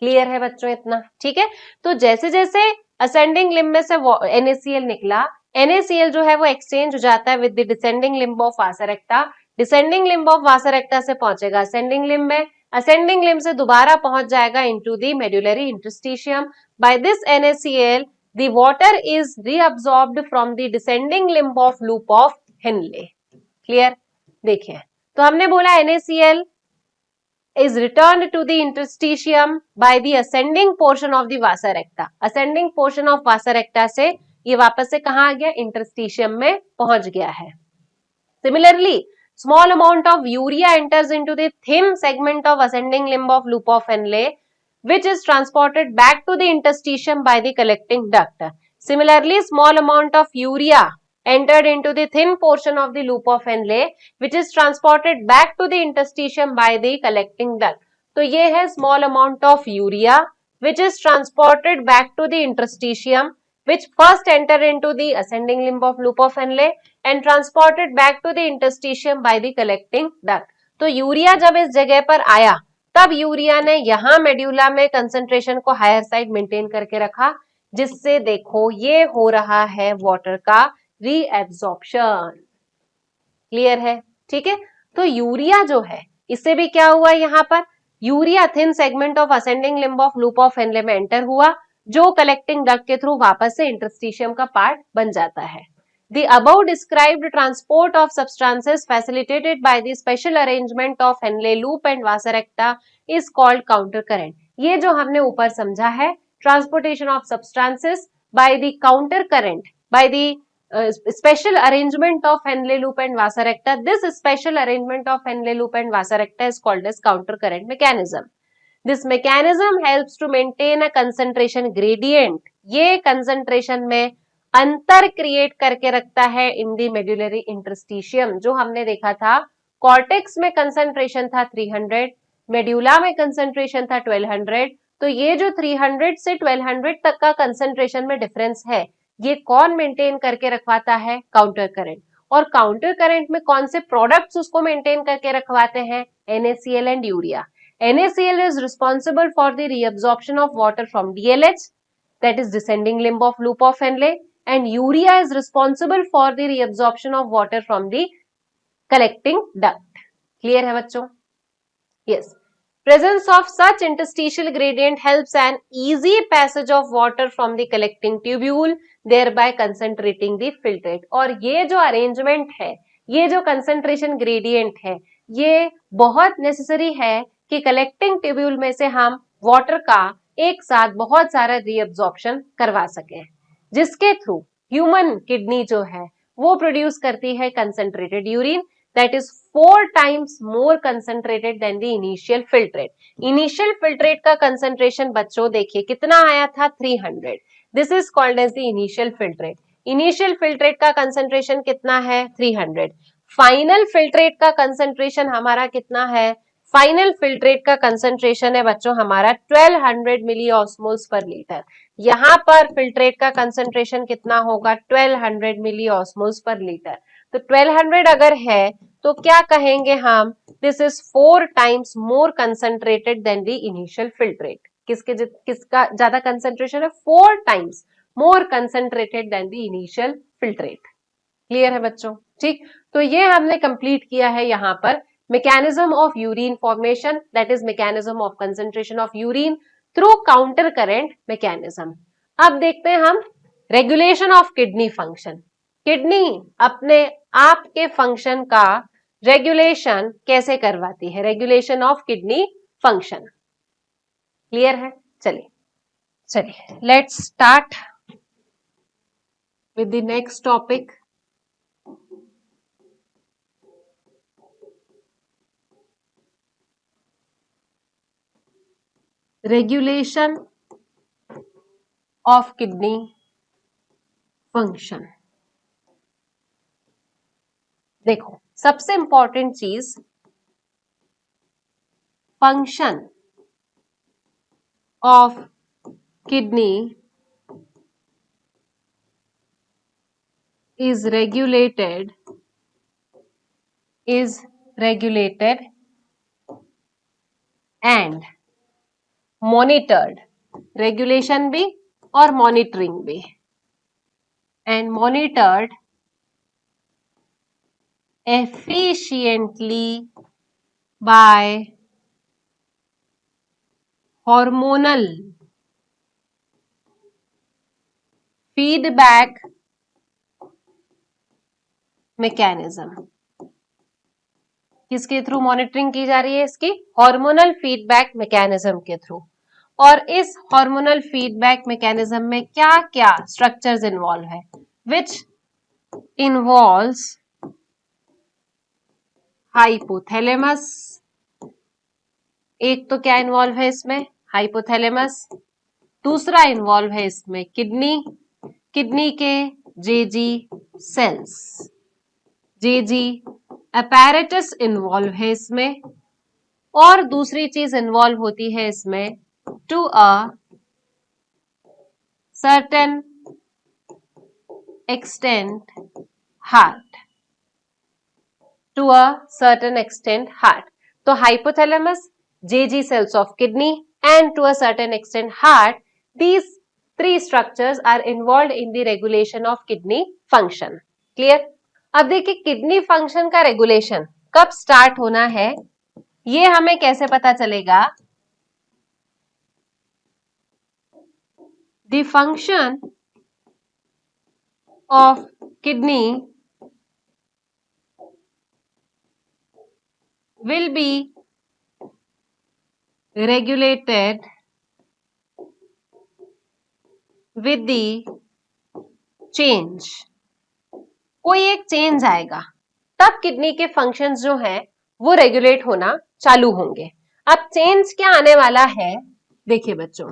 क्लियर है बच्चों इतना? ठीक है, तो जैसे जैसे असेंडिंग लिम्ब में से NaCl निकला, NaCl जो है वो एक्सचेंज हो जाता है with the descending limb of vasa recta. Descending limb of vasa recta से पहुंचेगा असेंडिंग लिम्ब में, असेंडिंग लिम्ब से दोबारा पहुंच जाएगा into the medullary interstitium. By this NaCl the water is reabsorbed from the descending limb of loop of Henle. Clear? देखिए, तो हमने बोला NaCl is returned to the interstitium by the ascending portion of the vasa recta. Ascending portion of vasa recta से ये वापस से कहाँ आ गया? इंटरस्टिशियम में पहुंच गया है। Similarly, small amount of urea enters into the thin segment of ascending limb of loop of Henle, which is transported back to the interstitium by the collecting duct. Similarly, small amount of urea entered into the thin portion of the loop of Henle, which is transported back to the interstitium by the collecting duct. तो ये है small amount of urea, which is transported back to the interstitium, which first enter into the ascending limb of loop of Henle and transported back to the interstitium by the collecting duct. तो urea जब इस जगह पर आया तब urea ने यहां medulla में कंसंट्रेशन को हायर साइड मेंटेन करके रखा, जिससे देखो ये हो रहा है वाटर का रीएब्जॉर्प्शन। क्लियर है? ठीक है, तो यूरिया जो है इससे भी क्या हुआ? यहाँ पर urea thin segment of ascending limb of loop of Henle में एंटर हुआ, जो कलेक्टिंग डक्ट के थ्रू वापस से इंटरस्टिशियम का पार्ट बन जाता है। The above described transport of substances facilitated by the special arrangement of Henle loop and vasa recta is called counter current. ये जो हमने ऊपर समझा है, transportation of substances by the counter current, by the special arrangement of Henle loop and vasa recta. This special arrangement of Henle loop and vasa recta is called as counter current mechanism. This mechanism helps to maintain a concentration gradient. ये concentration में अंतर create करके रखता है इन दी medullary interstitium. जो हमने देखा था कॉर्टेक्स में कंसंट्रेशन था 300, मेड्यूला में कंसंट्रेशन था 1200, तो ये जो 300 से 1200 तक का कंसंट्रेशन में डिफरेंस है, ये कौन मेंटेन करके रखवाता है? Counter current. और काउंटर करंट में कौन से प्रोडक्ट्स उसको मेंटेन करके रखवाते हैं? NaCl and urea. NaCl is responsible for the reabsorption of water from DLH, that is descending limb of loop of Henle, and urea is responsible for the reabsorption of water from the collecting duct. Clear है बच्चों? Yes. Presence of such interstitial gradient helps an easy passage of water from the collecting tubule, thereby concentrating the filtrate. और ये जो arrangement है, ये जो concentration gradient है, ये बहुत नेसेसरी है कि कलेक्टिंग ट्यूब्यूल में से हम वाटर का एक साथ बहुत सारा रीअब्जॉर्प्शन करवा सकें, जिसके थ्रू ह्यूमन किडनी जो है वो प्रोड्यूस करती है concentrated urine, that is 4 times more concentrated than the initial filtrate. Initial filtrate का concentration बच्चों देखिए कितना आया था? 300. This is called as the initial filtrate. Initial filtrate का concentration कितना है? 300. Final filtrate का concentration हमारा कितना है? फाइनल फिल्ट्रेट का कंसंट्रेशन है बच्चों हमारा 1200 मिली ऑस्मोल्स पर लीटर। यहां पर फिल्ट्रेट का कंसंट्रेशन कितना होगा? 1200 मिली ऑस्मोल्स पर लीटर। तो 1200 अगर है तो क्या कहेंगे हम? This is 4 times more concentrated than the initial filtrate. किसका ज्यादा कंसंट्रेशन है? 4 times more concentrated than the initial filtrate. Clear है बच्चों? ठीक, तो ये हमने कंप्लीट किया है यहाँ पर mechanism of urine formation, that is mechanism of concentration of urine through counter current mechanism. अब देखते हैं हम regulation of kidney function. Kidney अपने आप के फंक्शन का रेगुलेशन कैसे करवाती है? Regulation of kidney function. Clear है? चलिए let's start with the next topic. Regulation of kidney function. देखो सबसे इंपॉर्टेंट चीज function of kidney is regulated and monitored, regulation भी और मॉनिटरिंग भी, and monitored efficiently by hormonal feedback mechanism। किसके through monitoring की जा रही है इसकी? हार्मोनल फीडबैक मैकेनिज्म के थ्रू। और इस हार्मोनल फीडबैक मैकेनिज्म में क्या क्या स्ट्रक्चर्स इन्वॉल्व है? विच इन्वॉल्व्स हाइपोथैलेमस, एक तो क्या इन्वॉल्व है इसमें? हाइपोथैलेमस। दूसरा इन्वॉल्व है इसमें किडनी के JG cells, JG apparatus involve है इसमें। और दूसरी चीज इन्वॉल्व होती है इसमें to a certain extent heart, to a certain extent heart. तो hypothalamus, JG cells of kidney and to a certain extent heart, these 3 structures are involved in the regulation of kidney function. Clear? अब देखिए kidney function का regulation कब start होना है ये हमें कैसे पता चलेगा? The function of kidney will be regulated with the change। कोई एक चेंज आएगा तब किडनी के फंक्शंस जो हैं वो रेगुलेट होना चालू होंगे। अब चेंज क्या आने वाला है? देखिए बच्चों,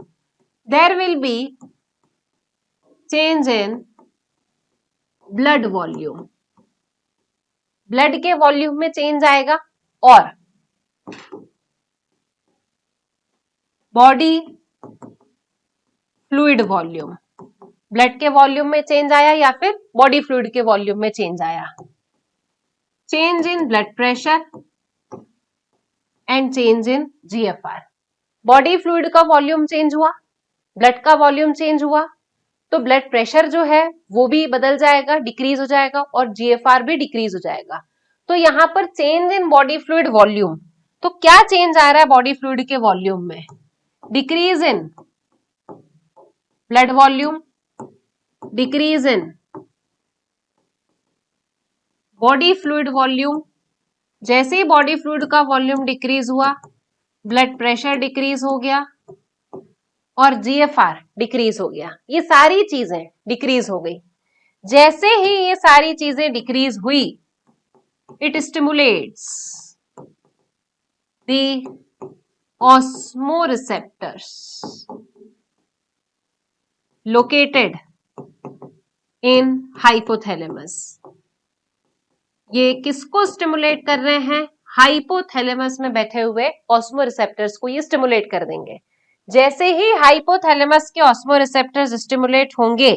there will be change in blood volume, blood के वॉल्यूम में चेंज आएगा, और बॉडी फ्लूइड वॉल्यूम, ब्लड के वॉल्यूम में चेंज आया या फिर बॉडी फ्लूइड के वॉल्यूम में चेंज आया। Change in blood pressure and change in GFR. Body fluid का वॉल्यूम चेंज हुआ, ब्लड का वॉल्यूम चेंज हुआ, तो ब्लड प्रेशर जो है वो भी बदल जाएगा, डिक्रीज हो जाएगा, और जीएफआर भी डिक्रीज हो जाएगा। तो यहां पर change in body fluid volume, तो क्या चेंज आ रहा है बॉडी फ्लूइड के वॉल्यूम में? Decrease in blood volume, decrease in body fluid volume. जैसे ही बॉडी फ्लूइड का वॉल्यूम डिक्रीज हुआ, ब्लड प्रेशर डिक्रीज हो गया और जीएफआर डिक्रीज हो गया। ये सारी चीजें डिक्रीज हो गई। जैसे ही ये सारी चीजें डिक्रीज हुई, it stimulates the osmoreceptors located in hypothalamus. ये किसको स्टिमुलेट कर रहे हैं? हाइपोथैलेमस में बैठे हुए ऑस्मोरिसेप्टर्स को ये स्टिमुलेट कर देंगे। जैसे ही हाइपोथैलेमस के ऑस्मोरिसेप्टर्स स्टिमुलेट होंगे,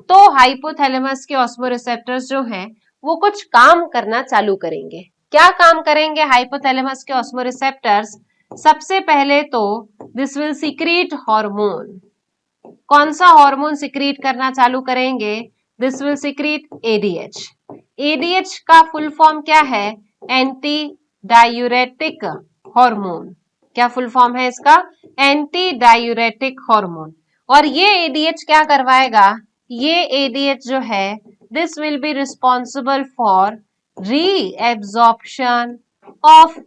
तो हाइपोथैलेमस के ऑस्मोरिसेप्टर्स जो हैं वो कुछ काम करना चालू करेंगे। क्या काम करेंगे हाइपोथैलेमस के ऑस्मोरिसेप्टर्स? सबसे पहले तो दिस विल सीक्रेट हार्मोन। कौन सा हार्मोन सीक्रेट करना चालू करेंगे? This will secrete ADH. ADH का फुल फॉर्म क्या है? Anti diuretic hormone. क्या फुल फॉर्म है इसका? Anti diuretic hormone. और ये एडीएच क्या करवाएगा? ये एडीएच जो है this will be responsible for reabsorption of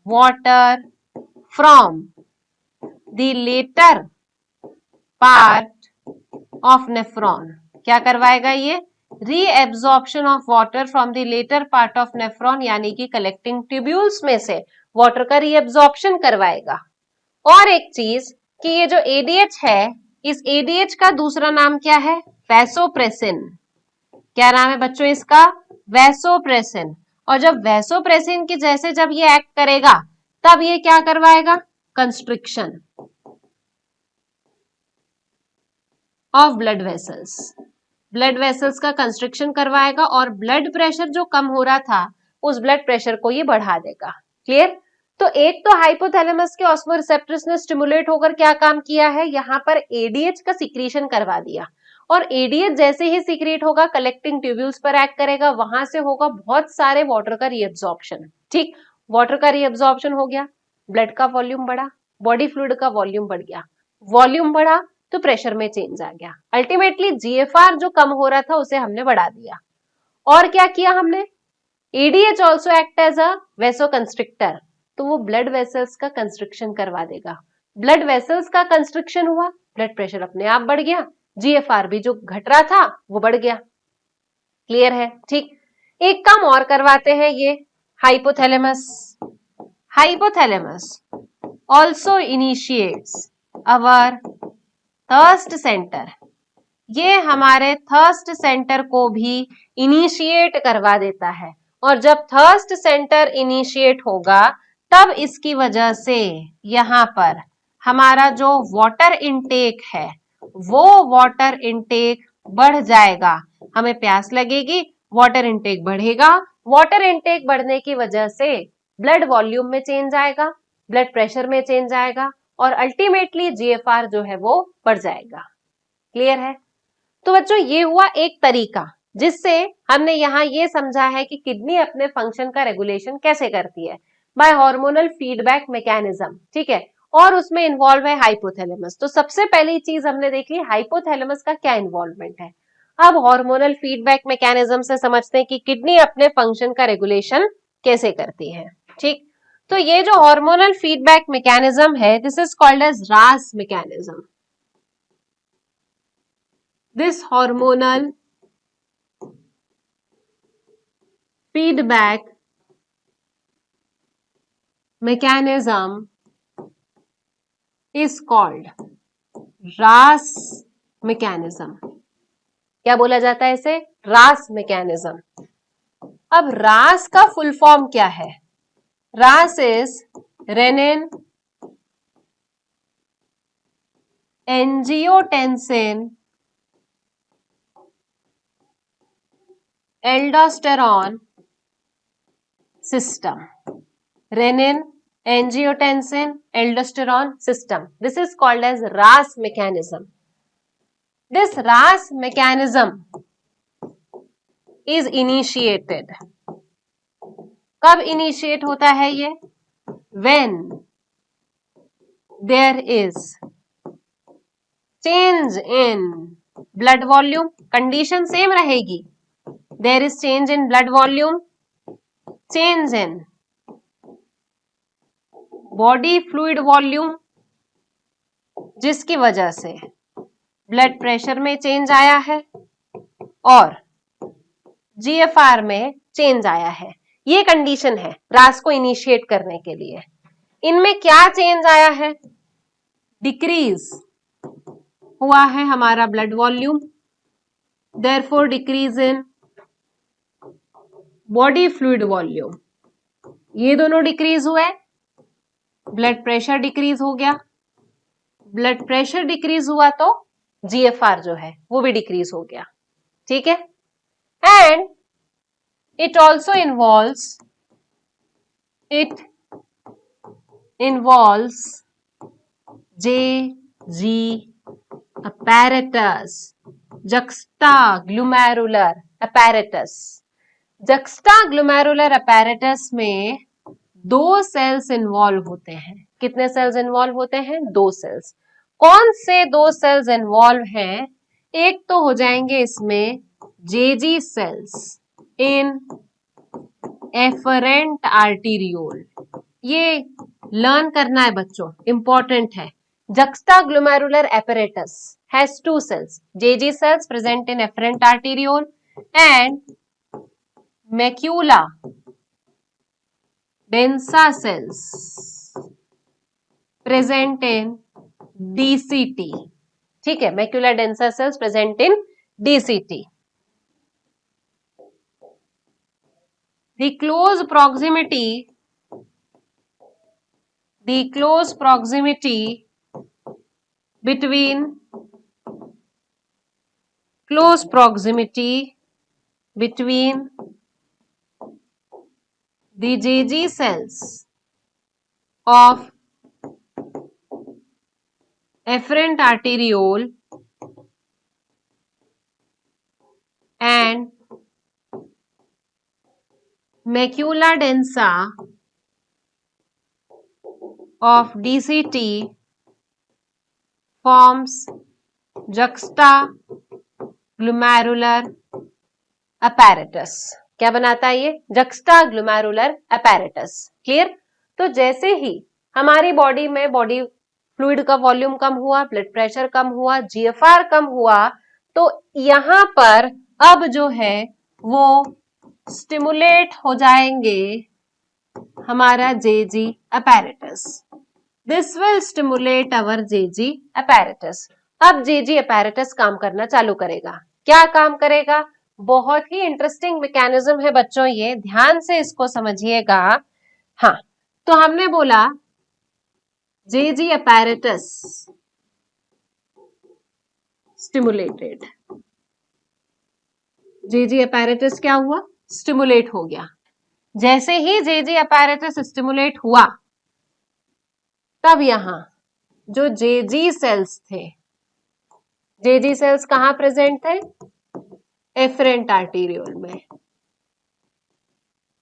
water from the latter part of nephron. क्या करवाएगा ये? Reabsorption of water from the latter part of nephron, यानी कि कलेक्टिंग ट्यूब्यूल्स में से वाटर का रीएब्जॉर्प्शन करवाएगा। और एक चीज कि ये जो एडीएच है, इस एडीएच का दूसरा नाम क्या है? वैसोप्रेसिन। क्या नाम है बच्चों इसका? वैसोप्रेसिन। और जब वैसोप्रेसिन के जैसे जब ये एक्ट करेगा, तब ये क्या करवाएगा? Constriction of blood vessels. Blood vessels का कंस्ट्रिक्शन करवाएगा और ब्लड प्रेशर जो कम हो रहा था, उस ब्लड प्रेशर को ये बढ़ा देगा। क्लियर? तो एक तो हाइपोथैलेमस के ऑस्मोरिसेप्टर्स ने स्टिमुलेट होकर क्या काम किया है? यहाँ पर एडीएच का सिक्रीशन करवा दिया, और एडीएच जैसे ही सीक्रेट होगा कलेक्टिंग ट्यूब्यूल्स पर एक्ट करेगा, वहां से होगा बहुत सारे वाटर का रीअब्जॉर्प्शन। ठीक, वाटर का रीअब्जॉर्प्शन हो गया, ब्लड का वॉल्यूम बढ़ा, बॉडी फ्लूइड का वॉल्यूम बढ़ गया, वॉल्यूम बढ़ा तो प्रेशर में चेंज आ गया। अल्टीमेटली जीएफआर जो कम हो रहा था उसे हमने बढ़ा दिया। और क्या किया हमने? ADH also act as a vasoconstrictor, तो वो ब्लड वेसल्स का कंस्ट्रिक्शन करवा देगा। ब्लड वेसल्स का कंस्ट्रिक्शन हुआ, ब्लड प्रेशर अपने आप बढ़ गया, जीएफआर भी जो घट रहा था वो बढ़ गया। क्लियर है? ठीक, एक काम और करवाते हैं ये हाइपोथैलेमस। हाइपोथैलेमस ऑल्सो इनिशिएट्स अवर थर्स्ट सेंटर। ये हमारे थर्स्ट सेंटर को भी इनिशिएट करवा देता है, और जब थर्स्ट सेंटर इनिशिएट होगा, तब इसकी वजह से यहाँ पर हमारा जो वाटर इनटेक है वो वाटर इनटेक बढ़ जाएगा। हमें प्यास लगेगी, वाटर इनटेक बढ़ेगा, वाटर इनटेक बढ़ने की वजह से ब्लड वॉल्यूम में चेंज आएगा, ब्लड प्रेशर में चेंज आएगा, और अल्टीमेटली जीएफआर जो है वो बढ़ जाएगा। क्लियर है? तो बच्चों ये हुआ एक तरीका जिससे हमने यहाँ ये समझा है कि किडनी अपने फंक्शन का रेगुलेशन कैसे करती है, बाय हार्मोनल फीडबैक मैकेनिज्म। ठीक है, और उसमें इन्वॉल्व है हाइपोथैलेमस। तो सबसे पहली चीज हमने देख ली हाइपोथैलेमस का क्या इन्वॉल्वमेंट है। अब हार्मोनल फीडबैक मैकेनिज्म से समझते हैं कि किडनी अपने फंक्शन का रेगुलेशन कैसे करती है। ठीक, तो ये जो हार्मोनल फीडबैक मैकेनिज्म है, दिस इज कॉल्ड एज रास mechanism. This hormonal feedback mechanism is called RAS mechanism. क्या बोला जाता है इसे? रास मैकेनिज्म। अब रास का फुल फॉर्म क्या है? रास is renin angiotensin aldosterone system. Renin, angiotensin, aldosterone system. This is called as RAS mechanism. This RAS mechanism is initiated. कब initiate होता है ये? When there is change in blood volume. Condition same रहेगी. There is change in blood volume. Change in body fluid volume, जिसकी वजह से blood pressure में change आया है और जीएफआर में चेंज आया है। ये कंडीशन है रास को इनिशिएट करने के लिए। इनमें क्या चेंज आया है? डिक्रीज हुआ है हमारा blood volume, therefore decrease in body fluid volume. ये दोनों डिक्रीज हुए, ब्लड प्रेशर डिक्रीज हो गया। ब्लड प्रेशर डिक्रीज हुआ तो जीएफआर जो है वो भी डिक्रीज हो गया। ठीक है। And it also involves G apparatus, juxtaglomerular apparatus। juxtaglomerular apparatus में 2 सेल्स इन्वॉल्व होते हैं। कितने सेल्स इन्वॉल्व होते हैं? 2 सेल्स। कौन से 2 सेल्स इन्वॉल्व हैं? एक तो हो जाएंगे इसमें जेजी सेल्स इन एफरेंट आर्टीरियोल। ये लर्न करना है बच्चों, इंपॉर्टेंट है। juxtaglomerular apparatus has 2 cells, JG cells present in efferent arteriole and macula densa cells present in DCT। ठीक है, macula densa cells present in DCT। The close proximity between the JG cells of efferent arteriole and macula densa of DCT forms juxtaglomerular apparatus। क्या बनाता है ये? juxtaglomerular apparatus। Clear? तो जैसे ही हमारी body में बॉडी फ्लूइड का वॉल्यूम कम हुआ, ब्लड प्रेशर कम हुआ, जीएफआर कम हुआ, तो यहां पर अब जो है वो स्टिमुलेट हो जाएंगे हमारा जेजी apparatus। This will stimulate our JG apparatus। अब JG apparatus काम करना चालू करेगा। क्या काम करेगा? बहुत ही इंटरेस्टिंग मैकेनिज्म है बच्चों, ये ध्यान से इसको समझिएगा। हाँ, तो हमने बोला JG apparatus stimulated। JG apparatus क्या हुआ? स्टिमुलेट हो गया। जैसे ही JG apparatus स्टिमुलेट हुआ, तब यहां जो जेजी सेल्स थे, जेजी सेल्स कहां प्रेजेंट थे? एफरेंट आर्टीरियोल में।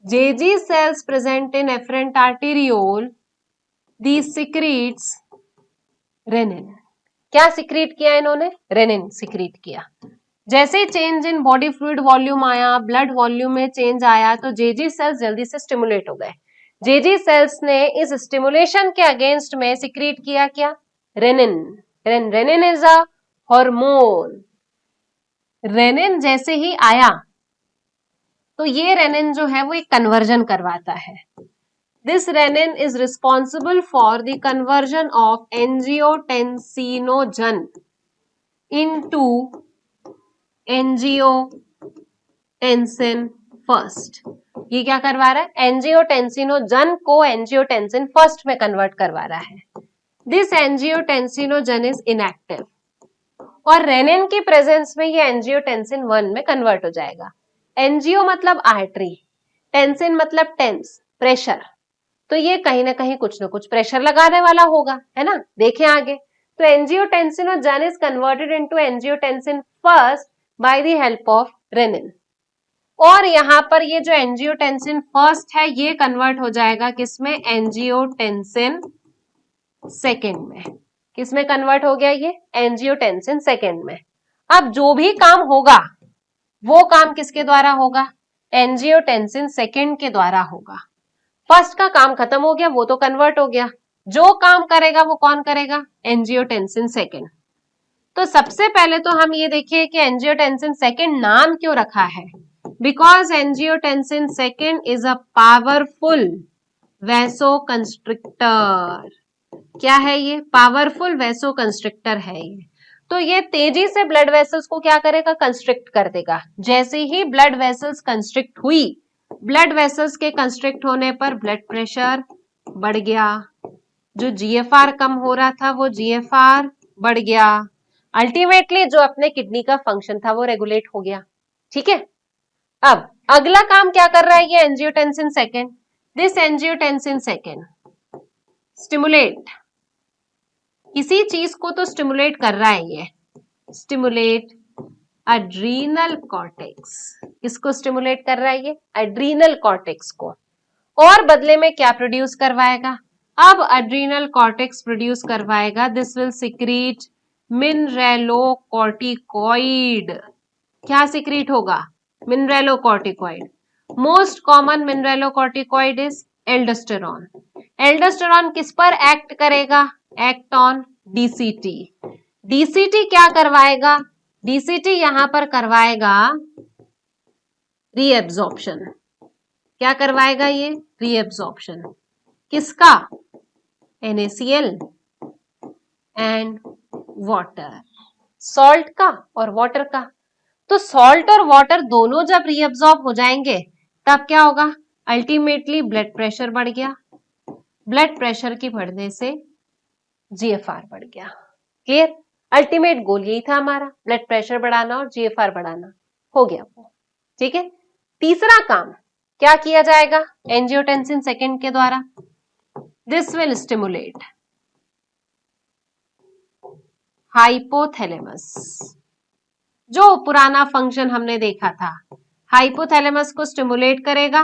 JG cells present in afferent arteriole, the secretes renin. क्या सिक्रीट किया इन्होंने? रेनिन सिक्रीट किया। जैसे change in body fluid volume आया, ब्लड वॉल्यूम में चेंज आया, तो जेजी सेल्स जल्दी से स्टिमुलेट हो गए। जेजी सेल्स ने इस स्टिमुलेशन के अगेंस्ट में सिक्रीट किया क्या? Renin. Renin is a hormone. Renin जैसे ही आया तो ये रेनिन जो है वो एक कन्वर्जन करवाता है। This renin is responsible for the conversion of angiotensinogen into angiotensin angiotensin first. ये क्या करवा रहा है? एंजियोटेंसिनोजन को एंजियोटेंसिन फर्स्ट में कन्वर्ट करवा रहा है। दिस एंजियोटेंसिनोजन इज इनएक्टिव और रेनिन की प्रेजेंस में ये एंजियोटेंसिन 1 में कन्वर्ट हो जाएगा। एंजियो मतलब आर्टरी, टेंसिन मतलब टेंस, प्रेशर, तो ये कहीं ना कहीं कुछ ना कुछ प्रेशर लगाने वाला होगा, है ना। देखें आगे, तो angiotensinogen is converted into angiotensin first by the help of renin. और यहां पर ये जो एंजियोटेंसिन फर्स्ट है ये कन्वर्ट हो जाएगा किसमें? एंजियोटेंसिन सेकेंड में। किसमें कन्वर्ट हो गया ये? एंजियोटेंसिन सेकेंड में। अब जो भी काम होगा वो काम किसके द्वारा होगा? एंजियोटेंसिन सेकेंड के द्वारा होगा। फर्स्ट का काम खत्म हो गया, वो तो कन्वर्ट हो गया, जो काम करेगा वो कौन करेगा? Angiotensin second. तो सबसे पहले तो हम ये देखिए कि एंजियोटेंसिन सेकेंड नाम क्यों रखा है? Because angiotensin second is a powerful vasoconstrictor. क्या है ये? पावरफुल वैसोकंस्ट्रिक्टर है ये। तो ये तेजी से ब्लड वेसल्स को क्या करेगा? कंस्ट्रिक्ट कर देगा। जैसे ही ब्लड वेसल्स कंस्ट्रिक्ट हुई, ब्लड वेसल्स के कंस्ट्रिक्ट होने पर ब्लड प्रेशर बढ़ गया, जो जीएफआर कम हो रहा था वो जीएफआर बढ़ गया, अल्टीमेटली जो अपने किडनी का फंक्शन था वो रेगुलेट हो गया। ठीक है, अब अगला काम क्या कर रहा है ये angiotensin second? This angiotensin second stimulate, किसी चीज को तो स्टिमुलेट कर रहा है ये, स्टिमुलेट एड्रीनल कॉर्टेक्स। किसको स्टिमुलेट कर रहा है ये? एड्रीनल कॉर्टेक्स को। और बदले में क्या प्रोड्यूस करवाएगा? अब एड्रीनल कॉर्टेक्स प्रोड्यूस करवाएगा, दिस विल सिक्रीट मिनरेलोकॉर्टिकॉइड। क्या सिक्रीट होगा? Mineralocorticoid. Most common mineralocorticoid is aldosterone. Aldosterone किस पर एक्ट करेगा? Act on DCT. डीसीटी क्या करवाएगा? डीसीटी यहां पर करवाएगा रीएब्जॉर्प्शन। क्या करवाएगा ये? रीएब्जॉर्प्शन। किसका? NaCl एंड वाटर, सॉल्ट का और वाटर का। तो सॉल्ट और वाटर दोनों जब रीअब्सॉर्ब हो जाएंगे तब क्या होगा? अल्टीमेटली ब्लड प्रेशर बढ़ गया, ब्लड प्रेशर की बढ़ने से जीएफआर बढ़ गया। क्लियर? अल्टीमेट गोल यही था हमारा, ब्लड प्रेशर बढ़ाना और जीएफआर बढ़ाना। हो गया वो। ठीक है, तीसरा काम क्या किया जाएगा एंजियोटेंसिन सेकेंड के द्वारा? This will stimulate hypothalamus. जो पुराना फंक्शन हमने देखा था, हाइपोथैलेमस को स्टिमुलेट करेगा,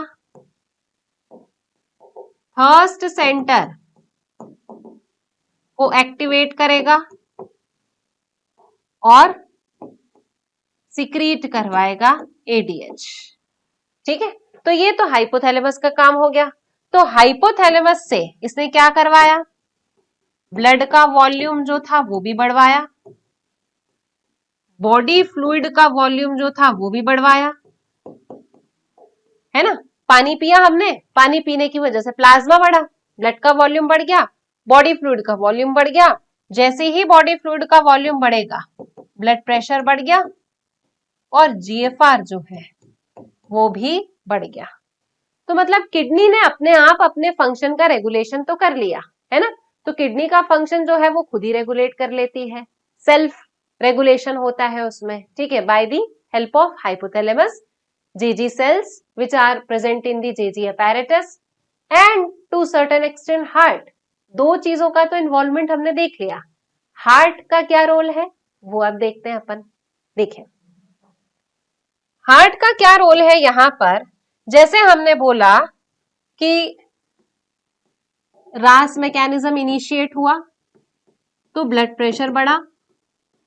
थर्स्ट सेंटर को एक्टिवेट करेगा और सिक्रीट करवाएगा एडीएच। ठीक है, तो ये तो हाइपोथैलेमस का काम हो गया। तो हाइपोथैलेमस से इसने क्या करवाया? ब्लड का वॉल्यूम जो था वो भी बढ़वाया, बॉडी फ्लूइड का वॉल्यूम जो था वो भी बढ़वाया, है ना। पानी पिया हमने, पानी पीने की वजह से प्लाज्मा बढ़ा, ब्लड का वॉल्यूम बढ़ गया, बॉडी फ्लूइड का वॉल्यूम बढ़ गया। जैसे ही बॉडी फ्लूइड का वॉल्यूम बढ़ेगा ब्लड प्रेशर बढ़ गया और जीएफआर जो है वो भी बढ़ गया। तो मतलब किडनी ने अपने आप अपने फंक्शन का रेगुलेशन तो कर लिया, है ना। तो किडनी का फंक्शन जो है वो खुद ही रेगुलेट कर लेती है, सेल्फ रेगुलेशन होता है उसमें। ठीक है, bye the help of hypothalamus, G cells which are present in the G apparatus and to certain extent heart। दो चीजों का तो इन्वॉल्वमेंट हमने देख लिया, हार्ट का क्या रोल है वो अब देखते हैं अपन। देखें हार्ट का क्या रोल है यहां पर। जैसे हमने बोला कि रास मैकेनिज्म इनिशिएट हुआ तो ब्लड प्रेशर बढ़ा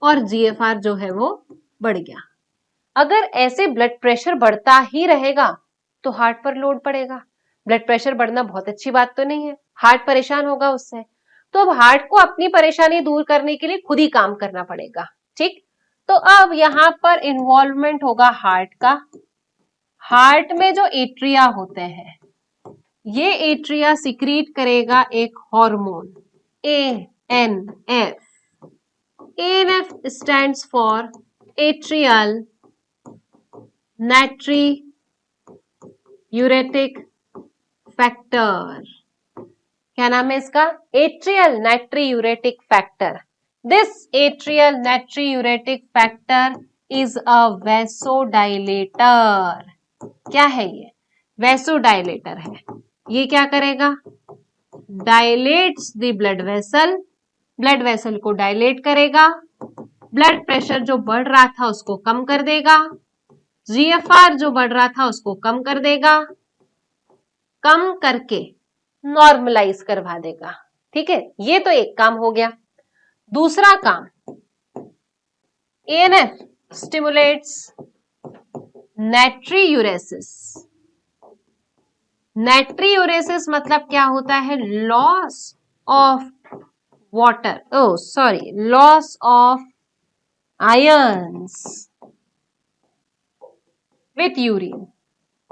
और जीएफआर जो है वो बढ़ गया। अगर ऐसे ब्लड प्रेशर बढ़ता ही रहेगा तो हार्ट पर लोड पड़ेगा। ब्लड प्रेशर बढ़ना बहुत अच्छी बात तो नहीं है, हार्ट परेशान होगा उससे। तो अब हार्ट को अपनी परेशानी दूर करने के लिए खुद ही काम करना पड़ेगा। ठीक, तो अब यहां पर इन्वॉल्वमेंट होगा हार्ट का। हार्ट में जो एट्रिया होते हैं, ये एट्रिया सिक्रीट करेगा एक hormone ANF। ANF stands for atrial natriuretic factor, क्या नाम है इसका? Atrial natriuretic factor. This atrial natriuretic factor is a vasodilator. क्या है ये? वैसोडाइलेटर है। ये क्या करेगा? Dilates the blood vessel, blood vessel को डायलेट करेगा, ब्लड प्रेशर जो बढ़ रहा था उसको कम कर देगा, जीएफआर जो बढ़ रहा था उसको कम कर देगा, कम करके नॉर्मलाइज करवा देगा। ठीक है, ये तो एक काम हो गया। दूसरा काम, एएनएफ स्टिमुलेट्स नाइट्रियूरेसिस। नाइट्रियूरेसिस मतलब क्या होता है? Loss of water, oh sorry, loss of ions with urine.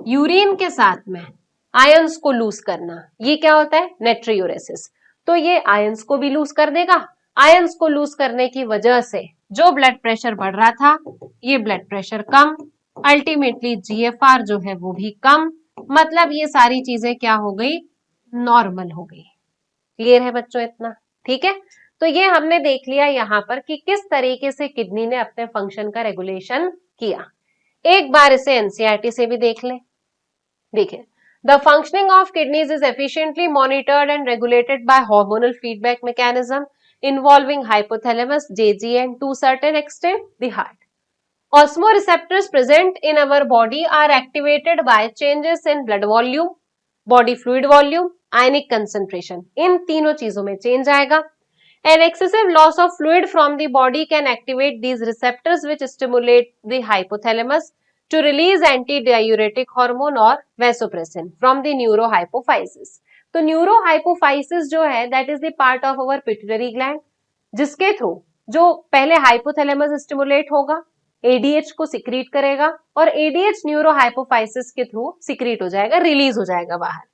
Urine के साथ में आयंस को लूज करना, ये क्या होता है? नाइट्रियूरेसिस। तो ये आयंस को भी लूज कर देगा। आयंस को लूज करने की वजह से जो ब्लड प्रेशर बढ़ रहा था, ये ब्लड प्रेशर कम, अल्टीमेटली जीएफआर जो है वो भी कम, मतलब ये सारी चीजें क्या हो गई? नॉर्मल हो गई। क्लियर है बच्चों इतना? ठीक है, तो ये हमने देख लिया यहां पर कि किस तरीके से किडनी ने अपने फंक्शन का रेगुलेशन किया। एक बार इसे एनसीईआरटी से भी देख ले। देखिए, the functioning of kidneys is efficiently monitored and regulated by hormonal feedback mechanism involving hypothalamus, JG, and to certain extent the heart. Osmoreceptors present in our body are activated by changes in blood volume, body fluid volume, ionic concentration. इन तीनों चीजों में change आएगा. An excessive loss of fluid from the body can activate these receptors which stimulate the hypothalamus to release antidiuretic hormone or vasopressin from the neurohypophysis. तो neurohypophysis जो है that is the part of our pituitary gland, जिसके through जो पहले hypothalamus stimulate होगा, ADH को secrete करेगा और एडीएच न्यूरोहाइपोफाइसिस के थ्रू सिक्रीट हो जाएगा, रिलीज हो जाएगा बाहर।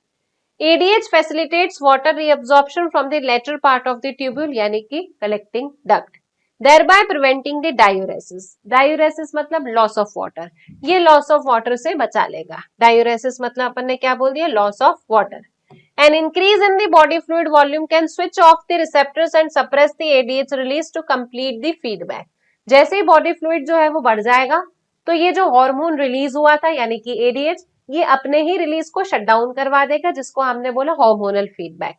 ADH facilitates water reabsorption from the lateral part of the tubule यानी कि collecting duct, thereby preventing the diuresis. Diuresis मतलब loss of water. ये loss of water से बचा लेगा. Diuresis मतलब अपन ने क्या बोल दिया? Loss of water. An increase in the body fluid volume can switch off the receptors and suppress the ADH release to complete the feedback. जैसे ही body fluid जो है वो बढ़ जाएगा, तो ये जो हार्मोन रिलीज हुआ था यानी कि ADH, ये अपने ही रिलीज को शट डाउन करवा देगा, जिसको हमने बोला hormonal feedback.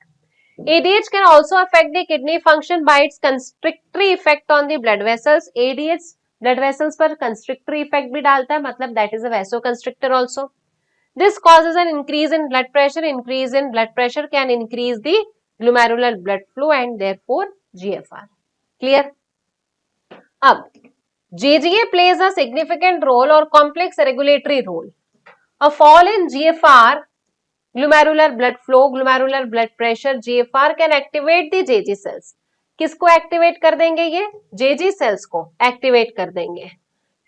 ADH can also affect the kidney function by its constrictory effect on the blood vessels. ADH blood vessels पर constrictory effect भी डालता है, मतलब that is a vasoconstrictor also. This causes an increase in blood pressure. Increase in blood pressure can increase the glomerular blood flow and therefore GFR. Clear? अब JGA plays a significant role or complex regulatory role. A fall in GFR, glomerular blood flow, glomerular blood pressure, GFR can activate the JG cells. किसको activate कर देंगे? ये JG cells को activate कर देंगे.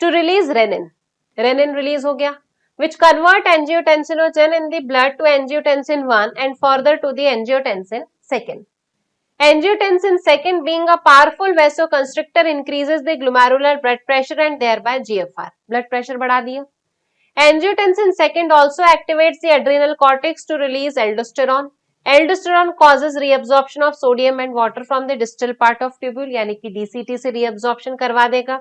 To release renin, renin release हो गया, which convert angiotensinogen in the blood to angiotensin 1 and further to the angiotensin 2. Angiotensin 2 being a powerful vasoconstrictor increases the glomerular blood pressure and thereby GFR. Blood pressure बढ़ा दिया. Angiotensin 2 also activates the adrenal cortex to release aldosterone. Aldosterone causes reabsorption of sodium and water from the distal part of tubule, यानी कि DCT से reabsorption करवा देगा.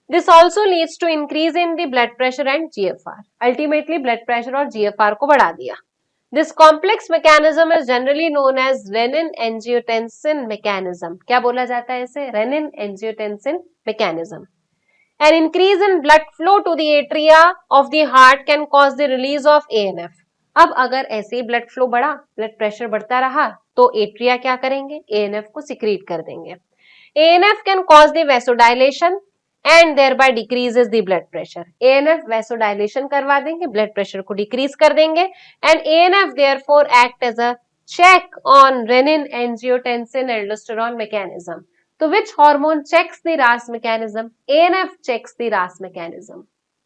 This also leads to increase in the blood pressure and GFR. Ultimately blood pressure और GFR को बढ़ा दिया. This complex mechanism is generally known as renin-angiotensin mechanism. क्या बोला जाता है इसे? Renin-angiotensin mechanism. An increase in blood flow to the atria of the heart can cause the release of ANF. अब अगर ऐसे ही ब्लड फ्लो बढ़ा, ब्लड प्रेशर बढ़ता रहा, तो एट्रिया क्या करेंगे? ANF को सिक्रीट कर देंगे. ANF can cause the vasodilation and thereby decreases the blood pressure. ANF vasodilation करवा देंगे, ब्लड प्रेशर को डिक्रीज कर देंगे, and ANF therefore act as a check on renin-angiotensin aldosterone mechanism. So which hormone checks the RAS mechanism? ANF checks the RAS mechanism.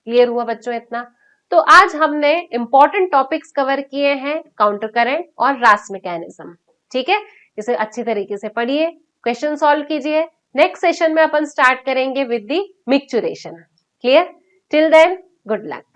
Clear हुआ बच्चों इतना? तो आज हमने इंपॉर्टेंट टॉपिक्स कवर किए हैं, काउंटर करंट और RAS मैकेनिज्म. ठीक है, इसे अच्छी तरीके से पढ़िए, क्वेश्चन सॉल्व कीजिए. नेक्स्ट सेशन में अपन स्टार्ट करेंगे with the micturition. Clear? Till then good luck.